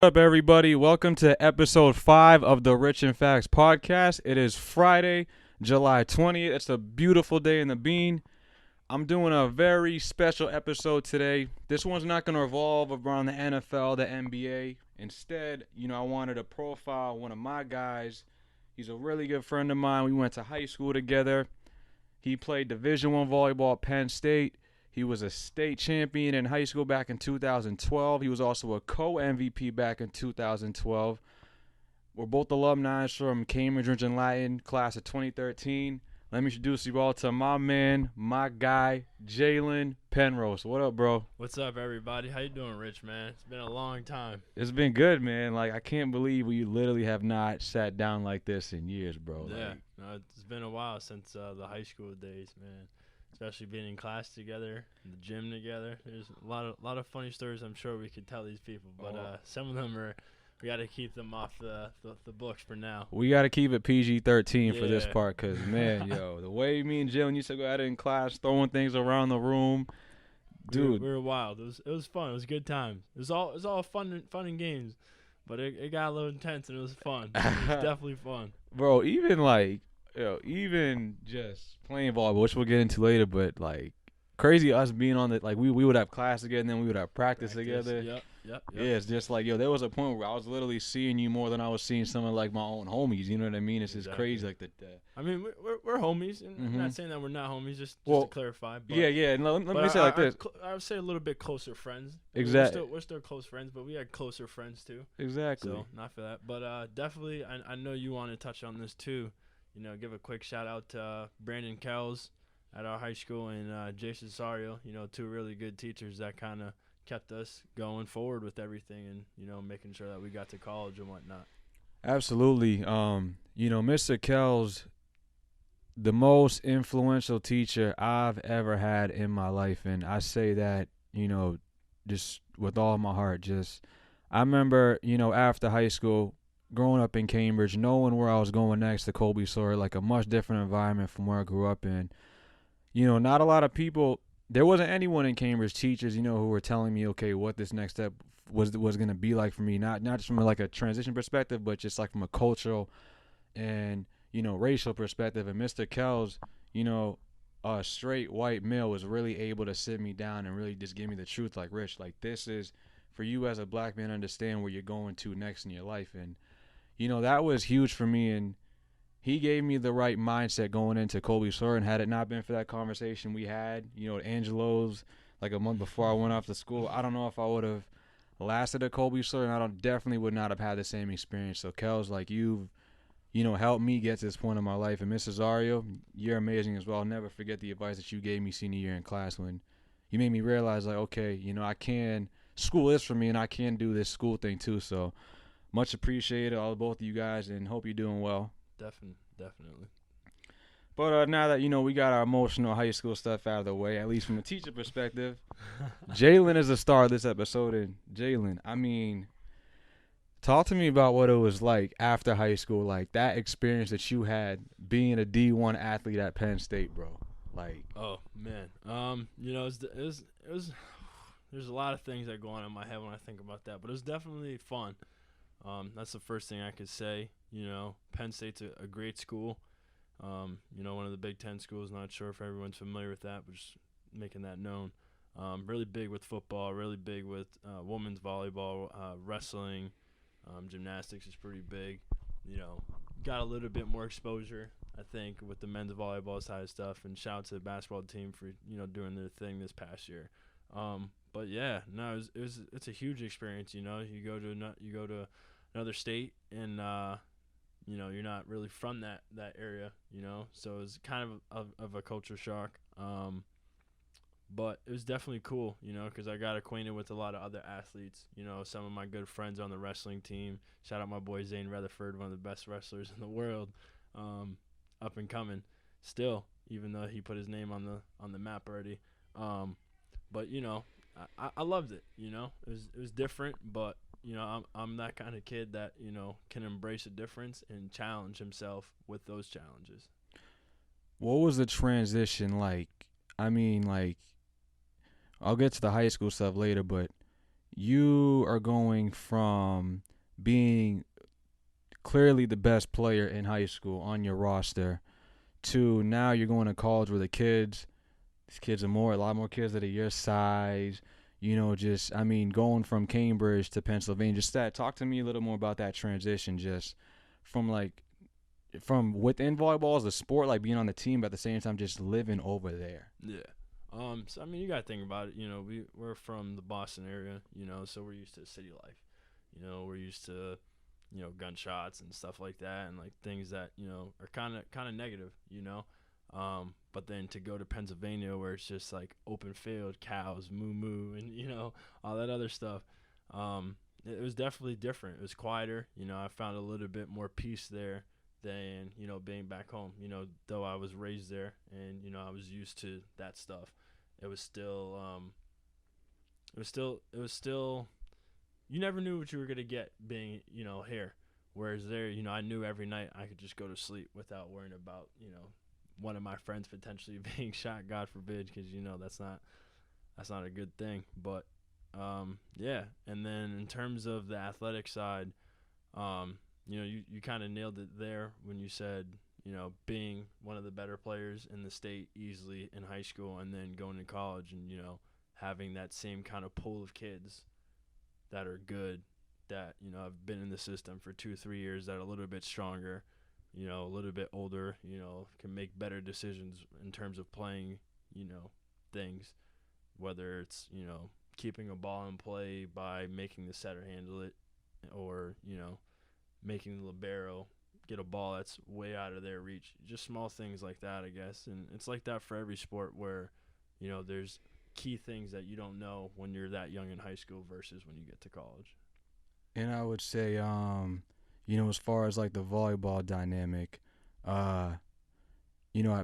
What up, everybody? Welcome to episode 5 of the Rich and Facts podcast. It is Friday, July 20th. It's a beautiful day in the bean. I'm doing a very special episode today. This one's not going to revolve around the NFL, the NBA. Instead, I wanted to profile one of my guys. He's a really good friend of mine. We went to high school together. He played Division I volleyball at Penn State. He was a state champion in high school back in 2012. He was also a CoMVP back in 2012. We're both alumni from Cambridge, Rindge, and Latin, class of 2013. Let me introduce you all to my man, my guy, Jalen Penrose. What up, bro? What's up, everybody? How you doing, Rich, man? It's been a long time. It's been good, man. I can't believe we literally have not sat down like this in years, bro. Yeah, it's been a while since the high school days, man. Especially being in class together, in the gym together. There's a lot of funny stories I'm sure we could tell these people, but some of them we got to keep them off the books for now. We got to keep it PG-13 for this part because, man, the way me and Jalen used to go at it in class, throwing things around the room, dude. We were wild. It was fun. It was a good time. It was all fun and games, but it got a little intense and it was fun. It was definitely fun. Bro, even just playing volleyball, which we'll get into later, but crazy us being on the we would have class together and then we would have practice together. Yep. Yeah, it's just there was a point where I was literally seeing you more than I was seeing some of my own homies. You know what I mean? It's just crazy I mean, we're homies, and I'm not saying that we're not homies. Just to clarify. But, yeah. Let me say it like this. I would say a little bit closer friends. Exactly. We're still close friends, but we had closer friends too. Exactly. So not for that, but definitely, I know you want to touch on this too. Give a quick shout out to Brandon Kells at our high school and Jason Sario. Two really good teachers that kind of kept us going forward with everything and making sure that we got to college and whatnot. Absolutely. Mr. Kells, the most influential teacher I've ever had in my life, and I say that just with all my heart. I remember after high school, growing up in Cambridge, knowing where I was going next to Colby Sawyer, a much different environment from where I grew up in. Not a lot of people. There wasn't anyone in Cambridge, teachers, who were telling me, okay, what this next step was going to be like for me, not just from a transition perspective, but just from a cultural and racial perspective. And Mr. Kells, a straight white male, was really able to sit me down and really just give me the truth, Rich, this is for you as a black man to understand where you're going to next in your life. And that was huge for me, and he gave me the right mindset going into Colby Sawyer, and had it not been for that conversation we had, at Angelo's, a month before I went off to school, I don't know if I would have lasted at Colby Sawyer, and I definitely would not have had the same experience. So, Kels, you've, helped me get to this point in my life. And Mrs. Ario, you're amazing as well. I'll never forget the advice that you gave me senior year in class when you made me realize, okay, school is for me, and I can do this school thing too. So, much appreciated, both of you guys, and hope you're doing well. Definitely. But now that, we got our emotional high school stuff out of the way, at least from a teacher perspective, Jalen is the star of this episode. And Jalen, talk to me about what it was like after high school, that experience that you had being a D1 athlete at Penn State, bro. Oh, man. It was there's a lot of things that go on in my head when I think about that, but it was definitely fun. That's the first thing I could say. Penn State's a great school. One of the Big Ten schools. Not sure if everyone's familiar with that, but just making that known. Really big with football, really big with women's volleyball, wrestling, gymnastics is pretty big. Got a little bit more exposure, I think, with the men's volleyball side of stuff. And shout out to the basketball team for doing their thing this past year. But yeah, no, it's a huge experience. You go to another state, and you're not really from that area. So it's kind of a culture shock. But it was definitely cool. Because I got acquainted with a lot of other athletes. Some of my good friends on the wrestling team. Shout out my boy Zane Rutherford, one of the best wrestlers in the world, up and coming. Still, even though he put his name on the map already. But I loved it. It was different, but I'm that kind of kid that can embrace a difference and challenge himself with those challenges. What was the transition like? I'll get to the high school stuff later, but you are going from being clearly the best player in high school on your roster to now you're going to college where these kids are a lot more kids that are your size. Just I mean, going from Cambridge to Pennsylvania, just that. Talk to me a little more about that transition, just from from within volleyball as a sport, like being on the team, but at the same time just living over there. Yeah. So I mean, you gotta think about it. We're from the Boston area. So we're used to city life. We're used to, gunshots and stuff like that, and like things that are kind of negative. But then to go to Pennsylvania, where it's just like open field, cows, moo moo, and all that other stuff. It was definitely different. It was quieter. I found a little bit more peace there than being back home. Though I was raised there and I was used to that stuff. It was still you never knew what you were gonna get being here. Whereas there, I knew every night I could just go to sleep without worrying about one of my friends potentially being shot. God forbid, because that's not a good thing. But yeah. And then in terms of the athletic side, you kind of nailed it there when you said, being one of the better players in the state easily in high school and then going to college and, having that same kind of pool of kids that are good, that, have been in the system for 2-3 years, that are a little bit stronger, a little bit older, can make better decisions in terms of playing, things, whether it's, keeping a ball in play by making the setter handle it or, making the libero get a ball that's way out of their reach. Just small things like that, I guess. And it's like that for every sport where, there's key things that you don't know when you're that young in high school versus when you get to college. And I would say, as far as like the volleyball dynamic, at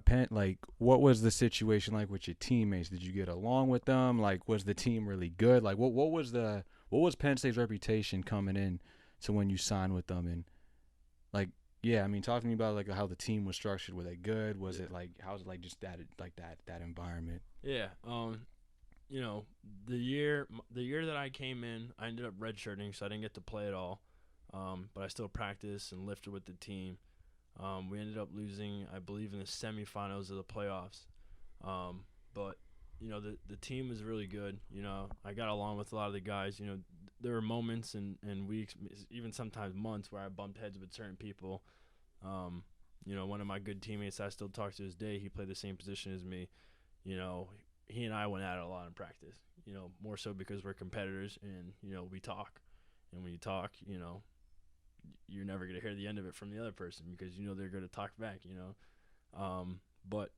Penn, like, what was the situation like with your teammates? Did you get along with them? Like, was the team really good? Like, what was Penn State's reputation coming in to when you signed with them? And like, yeah, I mean, talk to me about like how the team was structured. Were they good? Was it like how's it like just that environment? Yeah. The year that I came in, I ended up redshirting, so I didn't get to play at all. But I still practiced and lifted with the team. We ended up losing, I believe, in the semifinals of the playoffs. But the team was really good. I got along with a lot of the guys. There were moments and weeks, even sometimes months, where I bumped heads with certain people. One of my good teammates I still talk to this day, he played the same position as me. He and I went at it a lot in practice. More so because we're competitors and we talk. And when you talk, you're never going to hear the end of it from the other person because they're going to talk back. But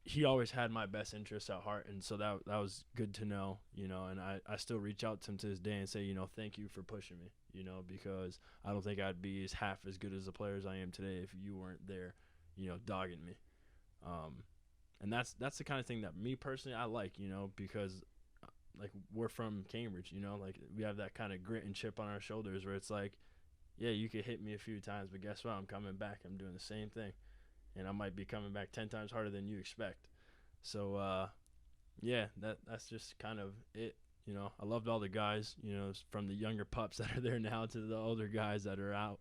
he always had my best interests at heart, and so that was good to know. And I still reach out to him to this day and say, thank you for pushing me. Because I don't think I'd be half as good as the players I am today if you weren't there, dogging me. And that's the kind of thing that me personally I like, because like we're from Cambridge, like we have that kind of grit and chip on our shoulders where it's like, yeah, you could hit me a few times, but guess what? I'm coming back. I'm doing the same thing, and I might be coming back 10 times harder than you expect. So yeah, that's just kind of it. I loved all the guys, from the younger pups that are there now to the older guys that are out,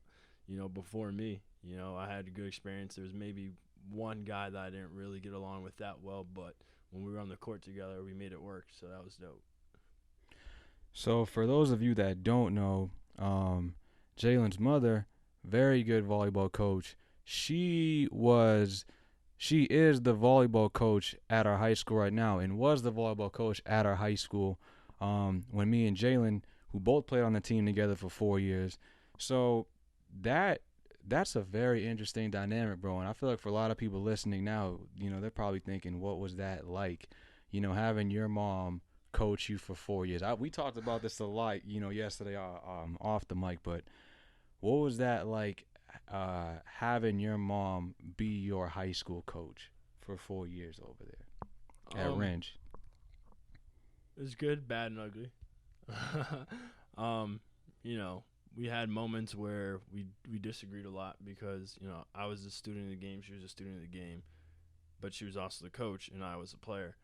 before me. I had a good experience. There was maybe one guy that I didn't really get along with that well, but when we were on the court together, we made it work, so that was dope. So for those of you that don't know, Jalen's mother, very good volleyball coach. She is the volleyball coach at our high school right now, and was the volleyball coach at our high school when me and Jalen, who both played on the team together for 4 years. So that's a very interesting dynamic, bro. And I feel like for a lot of people listening now, they're probably thinking, what was that like? Having your mom coach you for 4 years. We talked about this a lot, yesterday off the mic, but what was that like having your mom be your high school coach for 4 years over there at Rindge? It was good, bad, and ugly. um, we had moments where we disagreed a lot because, I was a student of the game, she was a student of the game, but she was also the coach and I was a player.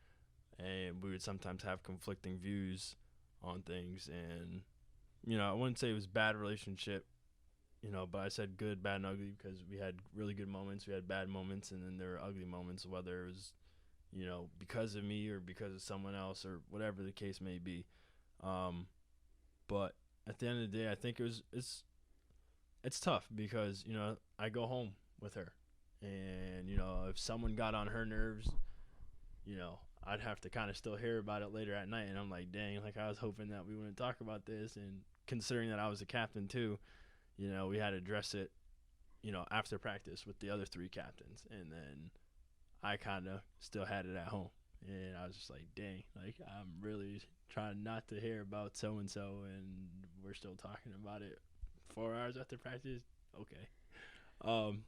And we would sometimes have conflicting views on things. And, I wouldn't say it was bad relationship, but I said good, bad, and ugly because we had really good moments, we had bad moments, and then there were ugly moments, whether it was, because of me or because of someone else or whatever the case may be. But at the end of the day, I think it's tough because, I go home with her. And, if someone got on her nerves, I'd have to kind of still hear about it later at night. And I'm like, dang, like I was hoping that we wouldn't talk about this. And considering that I was a captain too, we had to address it, after practice with the other 3 captains. And then I kind of still had it at home. And I was just like, dang, like I'm really trying not to hear about so-and-so. And we're still talking about it 4 hours after practice. Okay.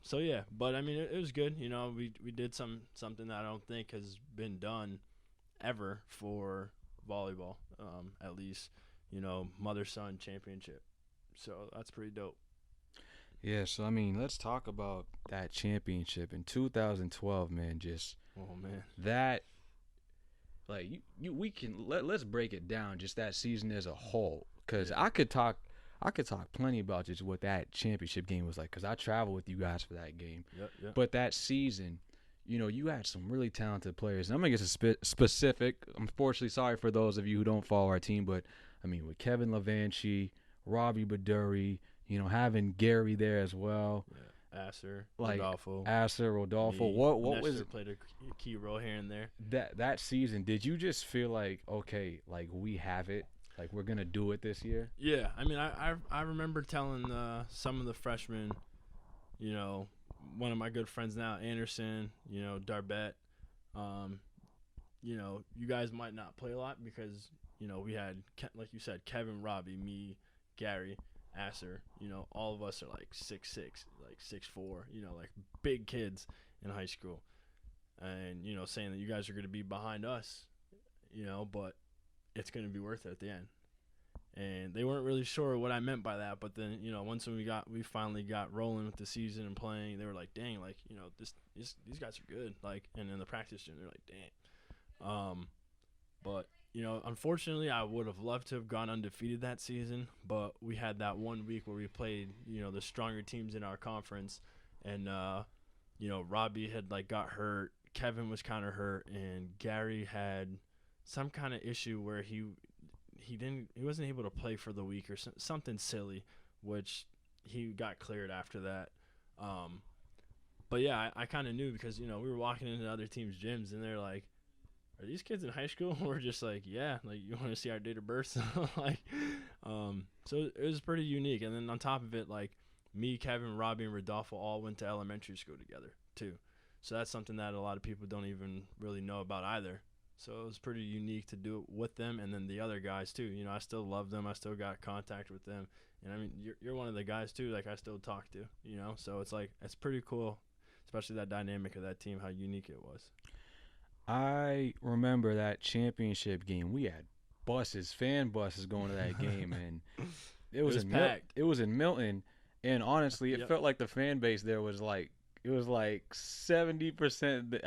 So yeah, but I mean, it was good. We did something that I don't think has been done ever for volleyball. At least, mother-son championship. So that's pretty dope. Yeah, so I mean, let's talk about that championship in 2012, man. Just that, like we can let's break it down. Just that season as a whole, because I could talk plenty about just what that championship game was like, because I traveled with you guys for that game. Yep. But that season, you had some really talented players. And I'm going to get specific. Unfortunately, sorry for those of you who don't follow our team, but, I mean, with Kevin Levanchi, Robbie Baduri, having Gary there as well. Yeah. Rodolfo. Rodolfo. Me. What Nestor was played a key role here and there. That season, did you just feel like, okay, like we have it? Like we're going to do it this year? Yeah. I mean, I remember telling some of the freshmen, one of my good friends now, Anderson, Darbet, you guys might not play a lot because, we had, like you said, Kevin, Robbie, me, Gary, Asser, all of us are like 6'6", like 6'4", like big kids in high school. And, saying that you guys are going to be behind us, but it's going to be worth it at the end. And they weren't really sure what I meant by that, but then, once we finally got rolling with the season and playing, they were like, dang, like, these guys are good. Like, and in the practice gym, they're like, dang. But, unfortunately, I would have loved to have gone undefeated that season, but we had that 1 week where we played, the stronger teams in our conference, and, Robbie had, like, got hurt, Kevin was kind of hurt, and Gary had some kind of issue where he wasn't able to play for the week or something silly, which he got cleared after that. But yeah, I kind of knew because, we were walking into other teams' gyms and they're like, are these kids in high school? We're just like, yeah, like you want to see our date of birth? So it was pretty unique. And then on top of it, like me, Kevin, Robbie, and Rodolfo all went to elementary school together too. So that's something that a lot of people don't even really know about either. So it was pretty unique to do it with them, and then the other guys too. I still love them. I still got contact with them, and I mean, you're one of the guys too. Like I still talk to, So it's like it's pretty cool, especially that dynamic of that team, how unique it was. I remember that championship game. We had fan buses going to that game, and it was packed. It was in Milton, and honestly, it felt like the fan base there was like. It was like 70%.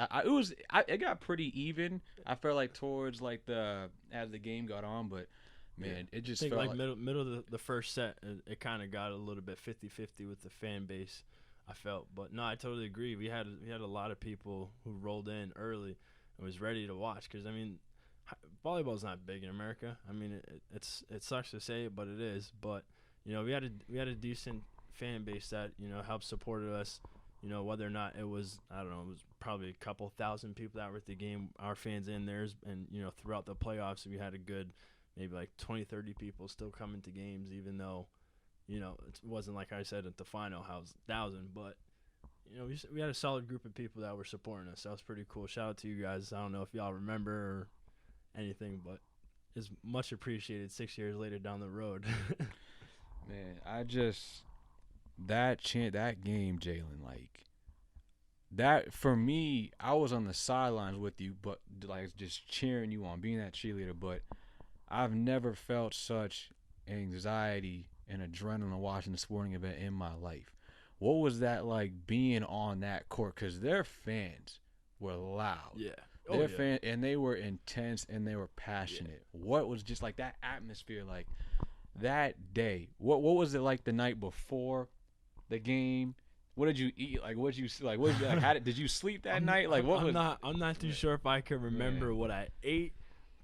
It got pretty even. I felt like towards like as the game got on, but man, it just felt like middle of the first set, it kind of got a little bit 50-50 with the fan base. I felt, but no, I totally agree. We had a lot of people who rolled in early and was ready to watch because I mean, volleyball's not big in America. I mean, it sucks to say it, but it is. But we had a decent fan base that helped support us. Whether or not it was, I don't know, it was probably a couple thousand people that were at the game, our fans in theirs. And, throughout the playoffs, we had a good maybe like 20, 30 people still coming to games, even though, it wasn't like I said at the final, how it was 1,000. But, we had a solid group of people that were supporting us. That was pretty cool. Shout out to you guys. I don't know if y'all remember or anything, but it's much appreciated 6 years later down the road. Man, that game, Jalen, like that for me, I was on the sidelines with you, but like just cheering you on, being that cheerleader. But I've never felt such anxiety and adrenaline watching a sporting event in my life. What was that like being on that court? Because their fans were loud. Yeah. Oh, Their yeah. fan, and they were intense and they were passionate. Yeah. What was just like that atmosphere, like that day? What was it like the night before the game? What did you eat? Like, what did you like? What did you like? Did you sleep that night? Like, what was? I'm not too sure if I can remember what I ate,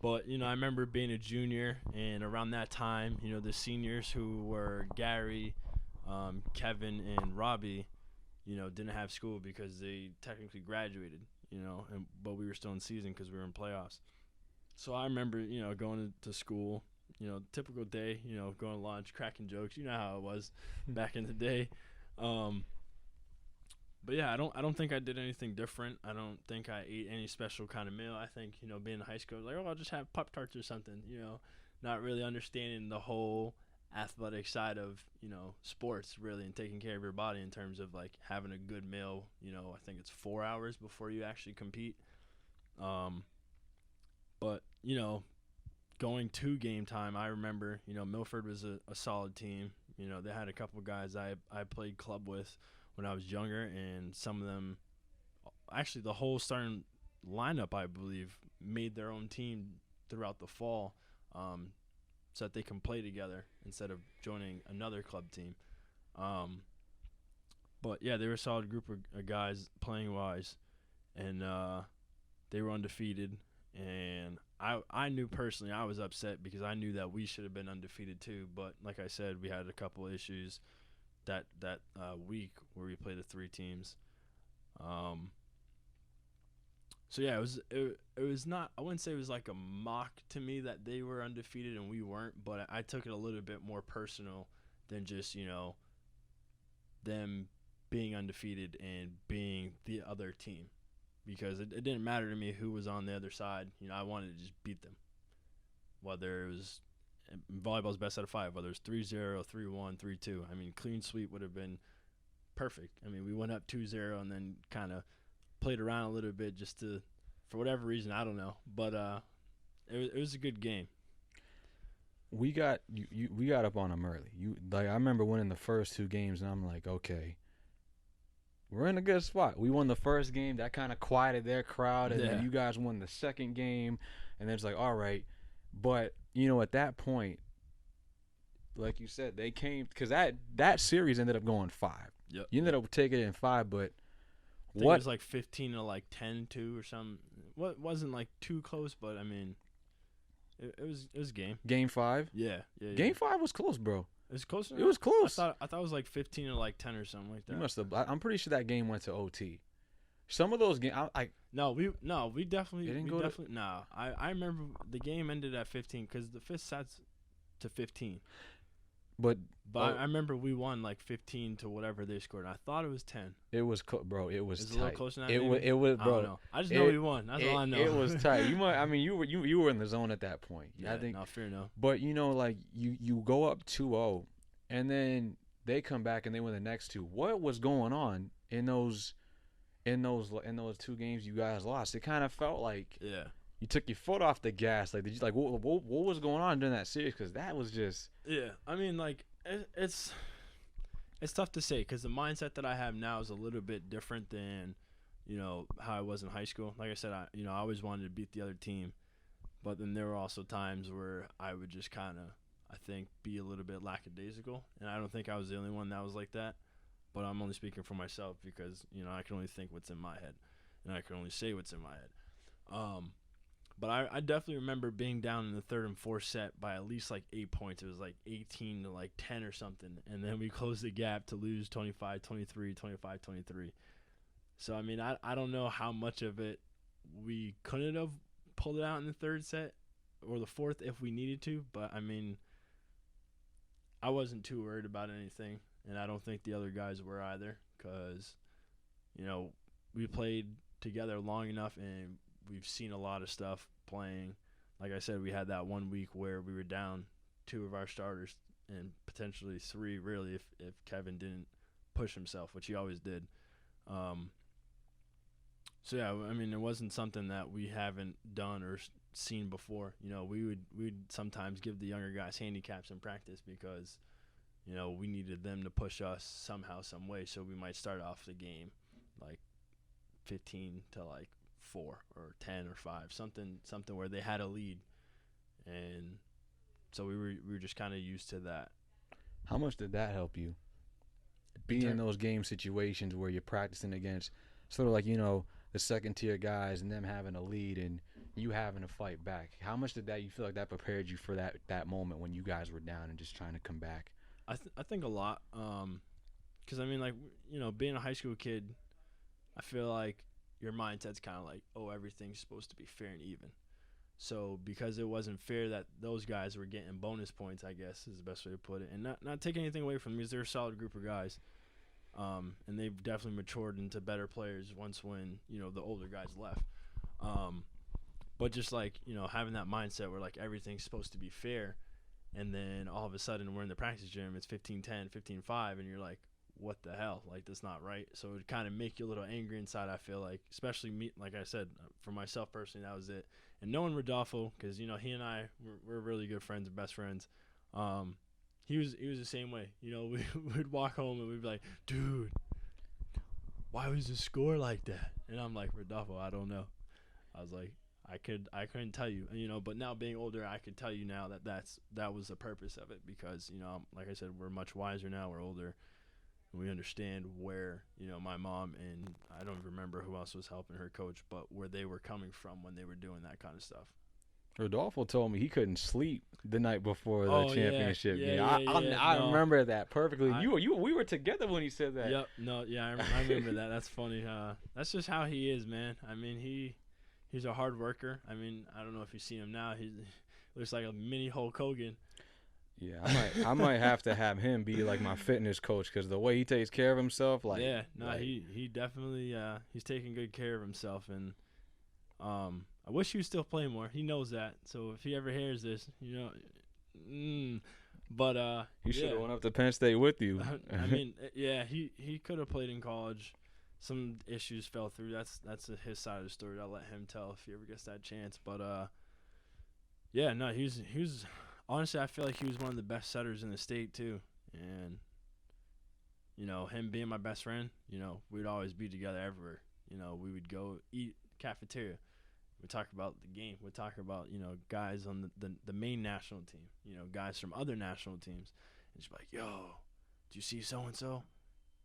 but I remember being a junior, and around that time, the seniors who were Gary, Kevin, and Robbie, didn't have school because they technically graduated, but we were still in season because we were in playoffs. So I remember, going to school, typical day, going to lunch, cracking jokes. You know how it was back in the day. But yeah, I don't think I did anything different. I don't think I ate any special kind of meal. I think, being in high school, like, I'll just have Pop-Tarts or something, not really understanding the whole athletic side of, sports really, and taking care of your body in terms of like having a good meal. I think it's 4 hours before you actually compete. But, going to game time, I remember, Milford was a solid team. They had a couple guys I played club with when I was younger, and some of them, actually the whole starting lineup, I believe, made their own team throughout the fall, so that they can play together instead of joining another club team. But yeah, they were a solid group of guys playing wise, and they were undefeated. And I knew personally I was upset because I knew that we should have been undefeated too. But like I said, we had a couple issues that week where we played the 3 teams. So yeah, it was not, I wouldn't say it was like a mock to me that they were undefeated and we weren't, but I took it a little bit more personal than just, them being undefeated and being the other team, because it didn't matter to me who was on the other side. I wanted to just beat them, whether it was volleyball's best out of 5, whether it's 3-0, 3-1, 3-2. I mean, clean sweep would have been perfect. I mean, we went up 2-0 and then kind of played around a little bit just to, for whatever reason, I don't know. But it was a good game. We got we got up on them early. I remember winning the first 2 games, and I'm like, okay, we're in a good spot. We won the first game, that kind of quieted their crowd, and then you guys won the second game, and then it's like, all right. But at that point, like you said, they came because that series ended up going 5. Yep. You ended up taking it in 5, but I think it was like 15 to like 10-2 or something. What wasn't like too close, but I mean, it was game. Game 5. Yeah. Game 5 was close, bro. It was close. It was close. I thought it was like 15 to like 10 or something like that. You must have. I'm pretty sure that game went to OT. Some of those games, we definitely no. I remember the game ended at 15 because the fifth sets to 15. But I remember we won like 15 to whatever they scored. I thought it was 10. It was bro. It was tight. A little closer than that. It was bro. I don't know. I just know we won. That's all I know. It was tight. You were in the zone at that point. Yeah, I think. Not fair enough. But like you go up 2-0, and then they come back and they win the next 2. What was going on in those 2 games you guys lost? It kind of felt like you took your foot off the gas. Like, did you what was going on during that series? Because that was just I mean, like it's tough to say because the mindset that I have now is a little bit different than how I was in high school. Like I said, I always wanted to beat the other team, but then there were also times where I would just kind of, I think, be a little bit lackadaisical, and I don't think I was the only one that was like that. But I'm only speaking for myself because I can only think what's in my head, and I can only say what's in my head. But I definitely remember being down in the 3rd and 4th set by at least like 8 points. It was like 18 to like 10 or something, and then we closed the gap to lose 25-23, 25-23. So I mean, I don't know how much of it we couldn't have pulled it out in the 3rd set or the 4th if we needed to, but I mean, I wasn't too worried about anything, and I don't think the other guys were either, because we played together long enough and we've seen a lot of stuff playing. Like I said, we had that 1 week where we were down 2 of our starters and potentially 3 really if Kevin didn't push himself, which he always did. So yeah, I mean, it wasn't something that we haven't done or seen before. We'd sometimes give the younger guys handicaps in practice because we needed them to push us somehow, some way. So we might start off the game like 15 to like 4 or 10 or 5, something where they had a lead, and so we were just kind of used to that. How much did that help you? Being in those game situations where you're practicing against sort of like, the second tier guys and them having a lead and you having to fight back. How much did you feel like that prepared you for that moment when you guys were down and just trying to come back? I think a lot, because I mean, like, being a high school kid, I feel like your mindset's kind of like, oh, everything's supposed to be fair and even. So because it wasn't fair that those guys were getting bonus points, I guess is the best way to put it, and not taking anything away from them, because they're a solid group of guys. And they've definitely matured into better players when the older guys left. But just like, having that mindset where like everything's supposed to be fair, and then all of a sudden we're in the practice gym, it's 15-10, 15-5, and you're like, what the hell? Like, that's not right. So it would kind of make you a little angry inside, I feel like, especially me. Like I said, for myself personally, that was it. And knowing Rodolfo, because he and I we're really good friends and best friends. He was the same way. We'd walk home and we'd be like, dude, why was the score like that? And I'm like, Rodolfo, I don't know. I was like, I couldn't tell you. But now being older, I could tell you now that was the purpose of it, because like I said, we're much wiser now. We're older, and we understand where my mom and I don't remember who else was helping her coach, but where they were coming from when they were doing that kind of stuff. Rodolfo told me he couldn't sleep the night before the championship game. I remember that perfectly. We were together when he said that. Yep. No. Yeah. I remember that. That's funny. That's just how he is, man. I mean, he's a hard worker. I mean, I don't know if you see him now. He looks like a mini Hulk Hogan. Yeah, I might have to have him be like my fitness coach, because the way he takes care of himself, like, yeah, no, he definitely he's taking good care of himself, and I wish he would still play more. He knows that. So if he ever hears this, but he should have went up to Penn State with you. I mean, yeah, he could have played in college. Some issues fell through. That's his side of the story. I'll let him tell if he ever gets that chance. But yeah, no, he was honestly, I feel like he was one of the best setters in the state too. And him being my best friend, we'd always be together everywhere. We would go eat cafeteria. We'd talk about the game. We'd talk about, guys on the main national team, guys from other national teams. And just be like, yo, did you see so-and-so?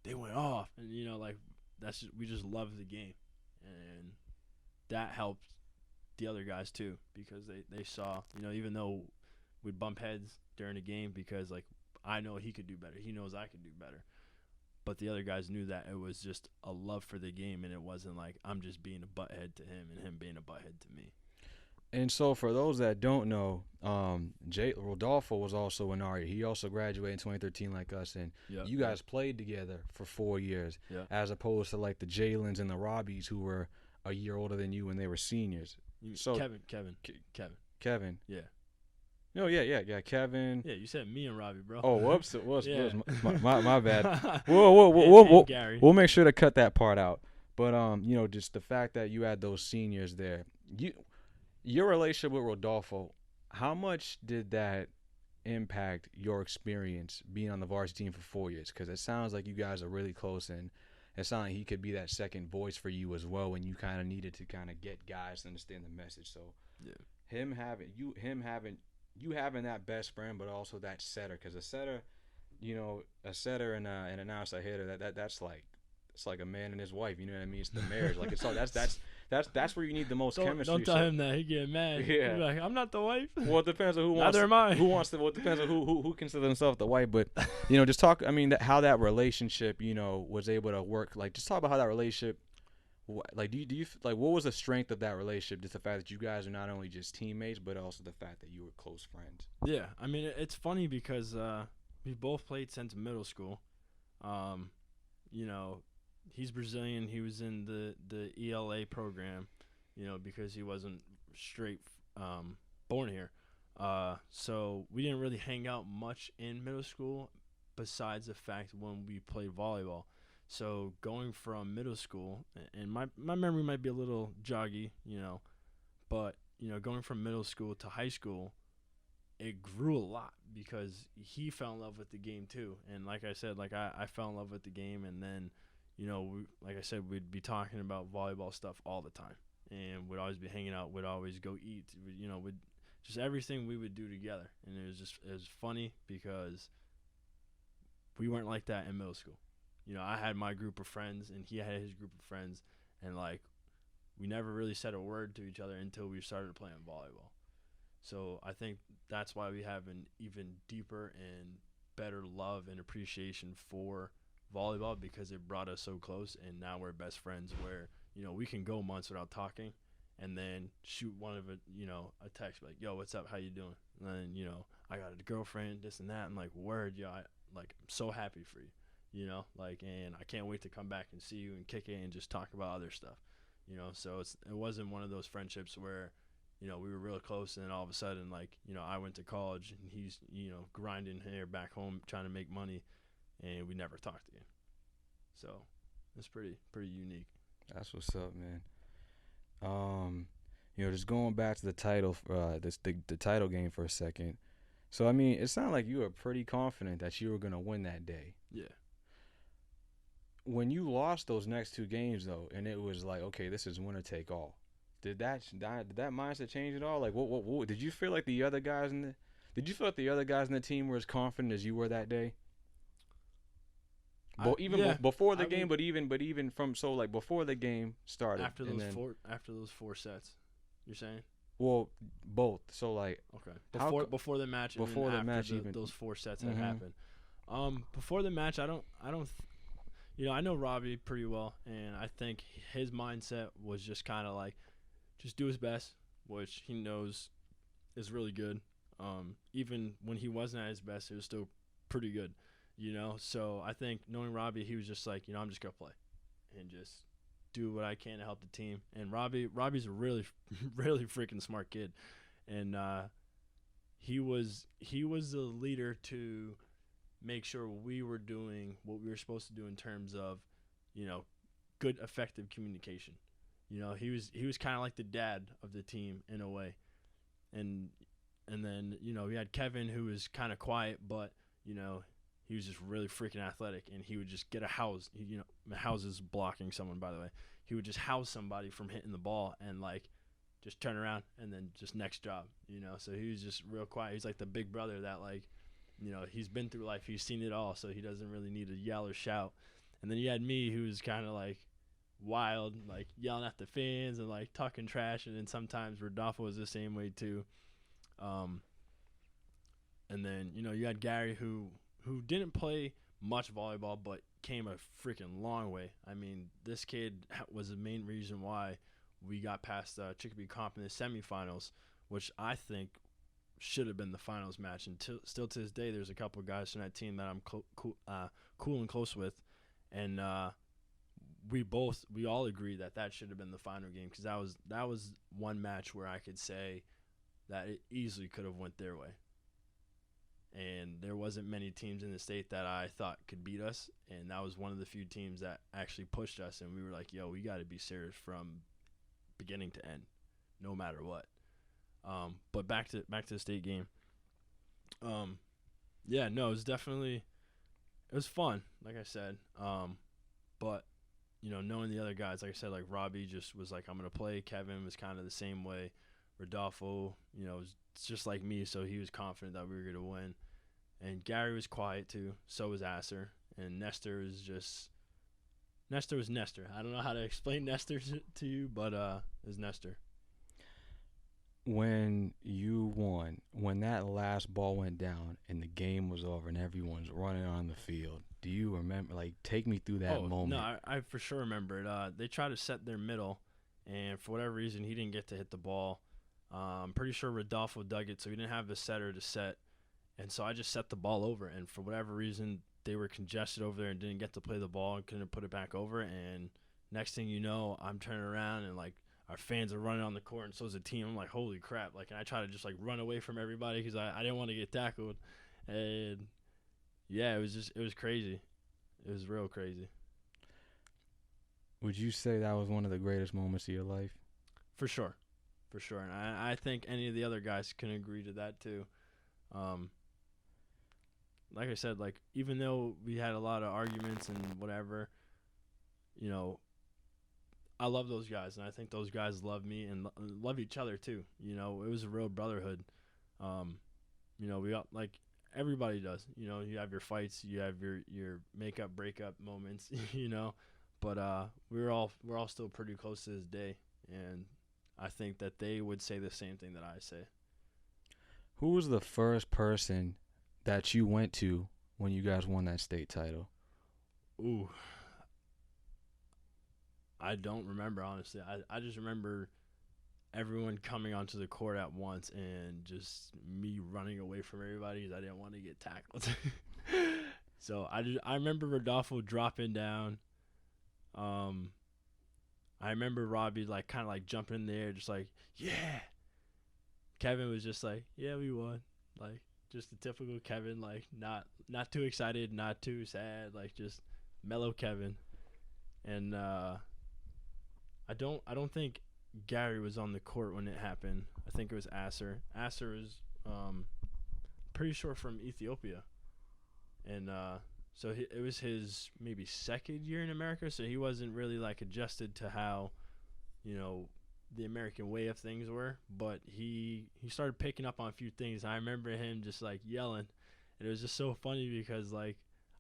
They went off. And, like, we just love the game. And that helped the other guys too, because they saw, even though we'd bump heads during the game, because, like, I know he could do better. He knows I could do better. But the other guys knew that it was just a love for the game, and it wasn't like I'm just being a butthead to him and him being a butthead to me. And so for those that don't know, Rodolfo was also an RA. He also graduated in 2013 like us, and you guys played together for 4 years, as opposed to like the Jalens and the Robbies, who were a year older than you when they were seniors. So Kevin. Yeah. No, yeah, Kevin. Yeah, you said me and Robbie, bro. Oh, whoops, my bad. We'll make sure to cut that part out. But just the fact that you had those seniors there, your relationship with Rodolfo, how much did that impact your experience being on the varsity team for 4 years? Because it sounds like you guys are really close, and it sounds like he could be that second voice for you as well when you kind of needed to kind of get guys to understand the message. So him having that best friend, but also that setter, because a setter and an outside hitter, that's like, it's like a man and his wife. You know what I mean? It's the marriage. Like, it's all that's where you need the most chemistry. Don't tell him that. He get mad. Yeah, like, I'm not the wife. Well, it depends on who wants. Neither am I. Who wants to? Well, it depends on who considers themselves the wife. But just talk. I mean, how that relationship, was able to work. Like, just talk about how that relationship. Like, do you like, what was the strength of that relationship? Just the fact that you guys are not only just teammates, but also the fact that you were close friends. Yeah, I mean, it's funny because we both played since middle school. He's Brazilian. He was in the ELA program, because he wasn't straight born here. So we didn't really hang out much in middle school, besides the fact when we played volleyball. So going from middle school, and my memory might be a little joggy, but, going from middle school to high school, it grew a lot because he fell in love with the game too. And like I said, like I fell in love with the game, and then, like I said, we'd be talking about volleyball stuff all the time. and would always be hanging out. Would always go eat. Would just everything we would do together, and it was funny because we weren't like that in middle school. I had my group of friends, and he had his group of friends, and like we never really said a word to each other until we started playing volleyball. So I think that's why we have an even deeper and better love and appreciation for volleyball, because it brought us so close, and now we're best friends where we can go months without talking, and then shoot one of a text like, yo, what's up, how you doing? And then I got a girlfriend, this and that, and like, word, yo, I'm so happy for you, and I can't wait to come back and see you and kick it and just talk about other stuff. So it wasn't one of those friendships where we were real close, and then all of a sudden, I went to college and he's grinding here back home trying to make money, and we never talked again. So it's pretty unique. That's what's up, man. Just going back to the title, the title game for a second. So I mean, it sounded like you were pretty confident that you were gonna win that day. Yeah. When you lost those next two games, though, and it was like, okay, this is winner take all. Did that mindset change at all? Like, what did you feel like the other guys in the team were as confident as you were that day? Before the game, but even from before the game started. After those four sets, you're saying? Well, both. So like, okay. Before the match, those four sets that happened. Before the match, I know Robbie pretty well, and I think his mindset was just kind of like, just do his best, which he knows is really good. Even when he wasn't at his best, it was still pretty good, So I think knowing Robbie, he was just like, I'm just gonna play and just do what I can to help the team. And Robbie's a really, really freaking smart kid, and he was the leader to make sure we were doing what we were supposed to do in terms of, good, effective communication. He was kind of like the dad of the team in a way, and then we had Kevin, who was kind of quiet, but he was just really freaking athletic, and he would just get a house. House is blocking someone, by the way. He would just house somebody from hitting the ball and just turn around and then just next job. So he was just real quiet. He's like the big brother that he's been through life. He's seen it all, so he doesn't really need to yell or shout. And then you had me, who was kind of wild, yelling at the fans and talking trash. And then sometimes Rodolfo was the same way too. And then you had Gary, who didn't play much volleyball, but came a freaking long way. I mean, this kid was the main reason why we got past Chicopee Comp in the semifinals, which I think should have been the finals match. And still to this day, there's a couple of guys from that team that I'm cool and close with, and we all agree that should have been the final game, because that was one match where I could say that it easily could have went their way. And there wasn't many teams in the state that I thought could beat us, and that was one of the few teams that actually pushed us, and we were like, yo, we got to be serious from beginning to end, no matter what. But back to the state game. Yeah, no, it was fun, like I said. But knowing the other guys, like I said, like Robbie just was like, I'm gonna play. Kevin was kind of the same way. Rodolfo, was just like me, so he was confident that we were gonna win. And Gary was quiet too. So was Asser, and Nestor was Nestor. I don't know how to explain Nestor to you, but it was Nestor. When you won, when that last ball went down and the game was over and everyone's running on the field, do you remember? Take me through that moment. No, I for sure remember it. They tried to set their middle, and for whatever reason, he didn't get to hit the ball. I'm pretty sure Rodolfo dug it, so he didn't have the setter to set, and so I just set the ball over. And for whatever reason, they were congested over there and didn't get to play the ball and couldn't put it back over. And next thing you know, I'm turning around and our fans are running on the court, and so is the team. I'm like, holy crap! And I try to just run away from everybody because I didn't want to get tackled. And yeah, it was crazy. It was real crazy. Would you say that was one of the greatest moments of your life? For sure. And I think any of the other guys can agree to that too. Like I said, even though we had a lot of arguments and whatever, I love those guys, and I think those guys love me and love each other too. You know, it was a real brotherhood. You know, we got like everybody does. You know, you have your fights, you have your makeup breakup moments. You know, but we're all still pretty close to this day, and I think that they would say the same thing that I say. Who was the first person that you went to when you guys won that state title? Ooh, I don't remember, honestly. I just remember everyone coming onto the court at once and just me running away from everybody because I didn't want to get tackled. So I remember Rodolfo dropping down. I remember Robbie like kind of like jumping in there, just like, yeah. Kevin was just like, yeah, we won. Like just the typical Kevin, like not too excited, not too sad, like just mellow Kevin. And I don't think Gary was on the court when it happened. I think it was Asser. Asser was pretty sure from Ethiopia, and so it was his maybe second year in America. So he wasn't really like adjusted to how, you know, the American way of things were. But he started picking up on a few things. I remember him just like yelling, and it was just so funny because like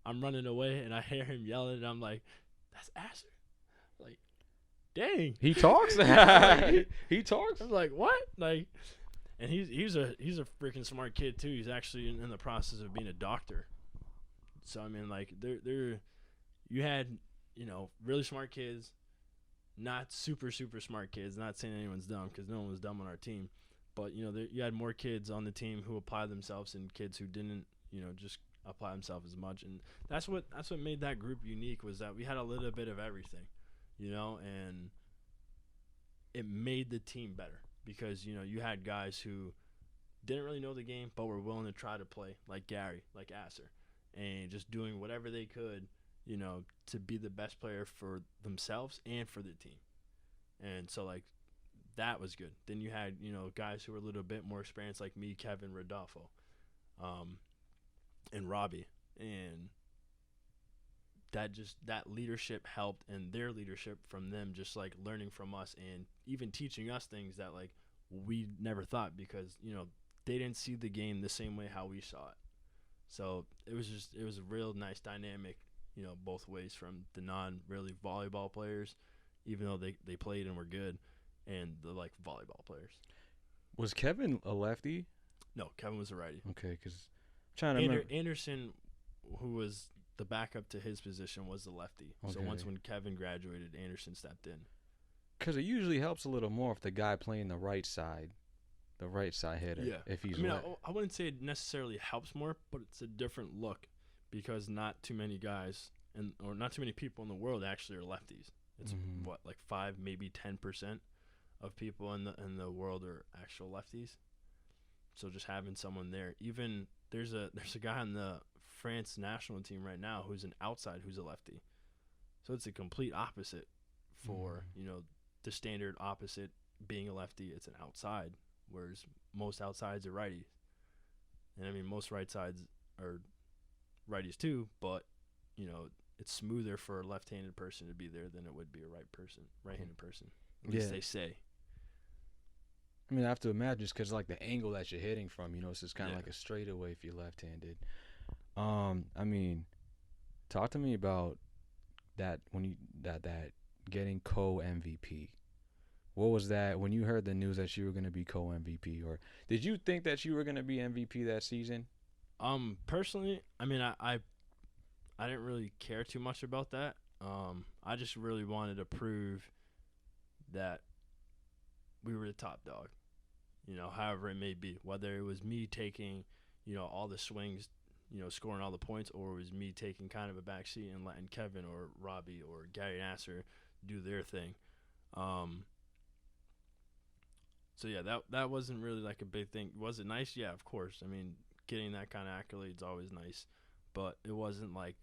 I'm running away and I hear him yelling, and I'm like, "That's Asser!" Like, dang, He talks. He talks. I'm like, what? Like, and he's a freaking smart kid too. He's actually in the process of being a doctor. So I mean, like, you had, you know, really smart kids, not super smart kids. Not saying anyone's dumb because no one was dumb on our team, but you know, you had more kids on the team who applied themselves and kids who didn't, you know, just apply themselves as much. And that's what made that group unique, was that we had a little bit of everything, you know, and it made the team better because, you know, you had guys who didn't really know the game but were willing to try to play, like Gary, like Asser, and just doing whatever they could, you know, to be the best player for themselves and for the team. And so, like, that was good. Then you had, you know, guys who were a little bit more experienced, like me, Kevin, Rodolfo, and Robbie. And that leadership helped, and their leadership from them just, like, learning from us and even teaching us things that, like, we never thought because, you know, they didn't see the game the same way how we saw it. So it was a real nice dynamic, you know, both ways, from the non-really volleyball players, even though they played and were good, and the, like, volleyball players. Was Kevin a lefty? No, Kevin was a righty. Okay, because I'm trying to remember. Anderson, who was the backup to his position, was the lefty. Okay. So once when Kevin graduated, Anderson stepped in. Because it usually helps a little more if the guy playing the right side hitter. Yeah. If he's I mean, I wouldn't say it necessarily helps more, but it's a different look because not too many guys or not too many people in the world actually are lefties. It's what, like 5, maybe 10% of people in the world are actual lefties. So just having someone there, even there's a guy on the France national team right now who's an outside who's a lefty. So it's a complete opposite for, you know, the standard opposite being a lefty. It's an outside, whereas most outsides are righties. And I mean, most right sides are righties too, but, you know, it's smoother for a left-handed person to be there than it would be a right-handed person. At least they say. I mean, I have to imagine just because, like, the angle that you're hitting from, you know, it's just kind of like a straightaway if you're left-handed. I mean, talk to me about that when you that getting co-MVP. What was that when you heard the news that you were going to be co-MVP, or did you think that you were going to be MVP that season? Personally, I mean, I didn't really care too much about that. I just really wanted to prove that we were the top dog, you know, however it may be, whether it was me taking, you know, all the swings, you know, scoring all the points, or it was me taking kind of a backseat and letting Kevin or Robbie or Gary and Asser do their thing. So yeah, that wasn't really like a big thing. Was it nice? Yeah, of course. I mean, getting that kind of accolade is always nice, but it wasn't like,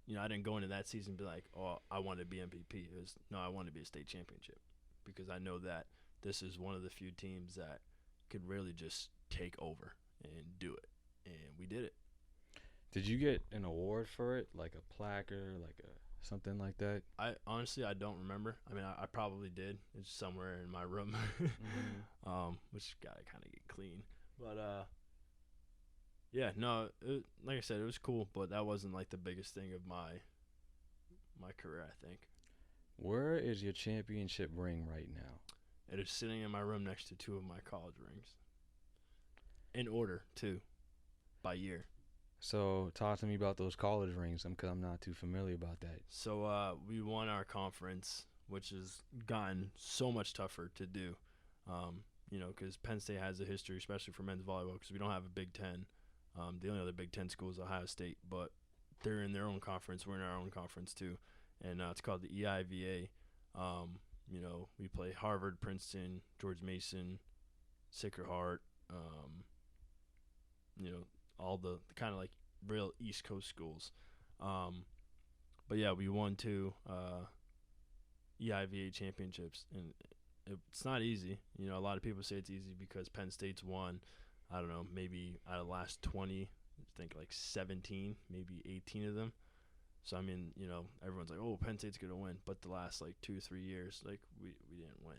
you know, I didn't go into that season and be like, oh, I want to be MVP. It was, no, I want to be a state championship, because I know that this is one of the few teams that could really just take over and do it, and we did it. Did you get an award for it, like a plaque or like a something like that? I honestly I don't remember. I mean, I probably did. It's somewhere in my room, which gotta kind of get clean. But yeah, no, like I said, it was cool, but that wasn't like the biggest thing of my career, I think. Where is your championship ring right now? It is sitting in my room next to two of my college rings. In order, too, by year. So talk to me about those college rings, because I'm not too familiar about that. So we won our conference, which has gotten so much tougher to do. Because Penn State has a history, especially for men's volleyball, because we don't have a Big Ten. The only other Big Ten school is Ohio State, but they're in their own conference. We're in our own conference, too. And it's called the EIVA. We play Harvard, Princeton, George Mason, Sacred Heart, all the kind of like real East Coast schools. But yeah, we won 2 EIVA championships, and it's not easy. A lot of people say it's easy because Penn State's won, I don't know, maybe out of the last 20, I think like 17, maybe 18 of them. So, I mean, everyone's like, oh, Penn State's going to win. But the last, 2-3 years, we didn't win.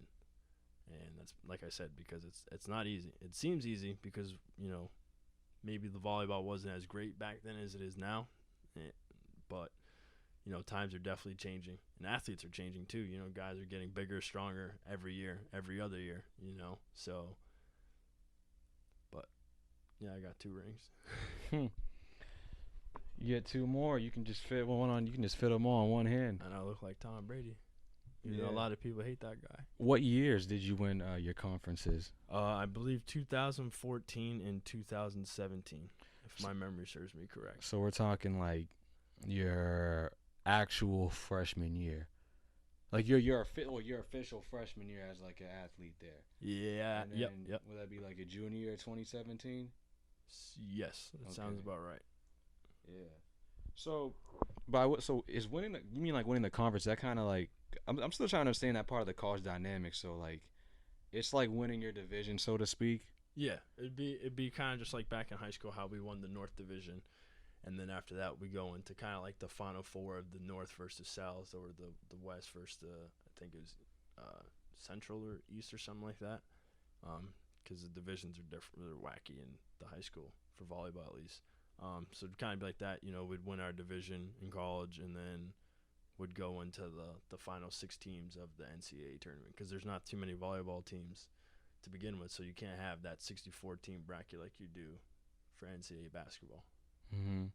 And that's, like I said, because it's not easy. It seems easy because, maybe the volleyball wasn't as great back then as it is now. But, times are definitely changing. And athletes are changing, too. Guys are getting bigger, stronger every year, every other year, So, but, yeah, I got 2 rings. You get 2 more. You can just fit one on. You can just fit them all on one hand. And I look like Tom Brady. A lot of people hate that guy. What years did you win your conferences? I believe 2014 and 2017, if my memory serves me correct. So we're talking like your actual freshman year, like your official freshman year as like an athlete there. Yeah. Yep. Would that be like a junior year, 2017? Yes, that sounds about right. Yeah. So, is winning? You mean like winning the conference? That kind of like I'm still trying to understand that part of the college dynamic. So like, it's like winning your division, so to speak. Yeah, it'd be kind of just like back in high school how we won the North Division, and then after that we go into kind of like the Final Four of the North versus South, or the West versus I think it was Central or East or something like that. Because the divisions are different, they're wacky in the high school for volleyball at least. So it'd kind of be like that, we'd win our division in college and then would go into the final 6 teams of the NCAA tournament because there's not too many volleyball teams to begin with, so you can't have that 64-team bracket like you do for NCAA basketball. Mm-hmm.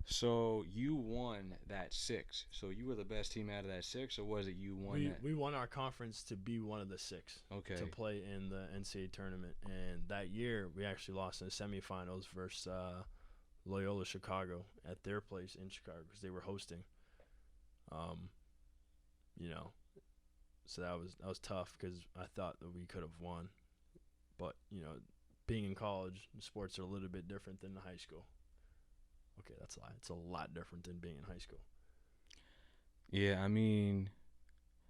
So you won that 6. So you were the best team out of that 6, or was it you won that? We won our conference to be one of the 6 to play in the NCAA tournament, and that year we actually lost in the semifinals versus Loyola Chicago at their place in Chicago because they were hosting. So that was tough because I thought that we could have won, but being in college, sports are a little bit different than the high school. Okay, that's a lie. It's a lot different than being in high school. Yeah, I mean,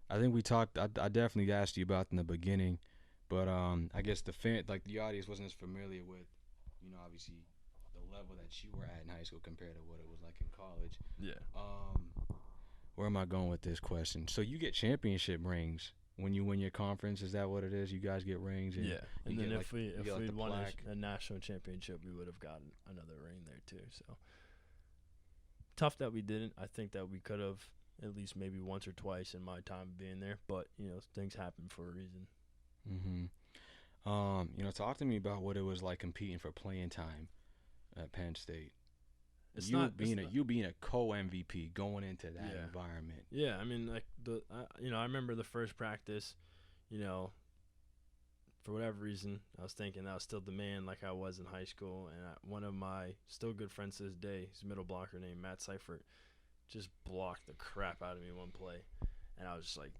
I think we talked. I definitely asked you about in the beginning, but I guess the audience wasn't as familiar with, obviously the level that you were at in high school compared to what it was like in college. Yeah. Where am I going with this question? So you get championship rings when you win your conference. Is that what it is? You guys get rings? And yeah. And then if we won plaque. a national championship, we would have gotten another ring there too. So tough that we didn't. I think that we could have at least maybe once or twice in my time being there. But things happen for a reason. Mm-hmm. Talk to me about what it was like competing for playing time at Penn State. You being a co-MVP going into that environment. Yeah, I mean, like I remember the first practice, for whatever reason, I was thinking I was still the man like I was in high school, and one of my still good friends to this day, his middle blocker named Matt Seifert, just blocked the crap out of me one play, and I was just like,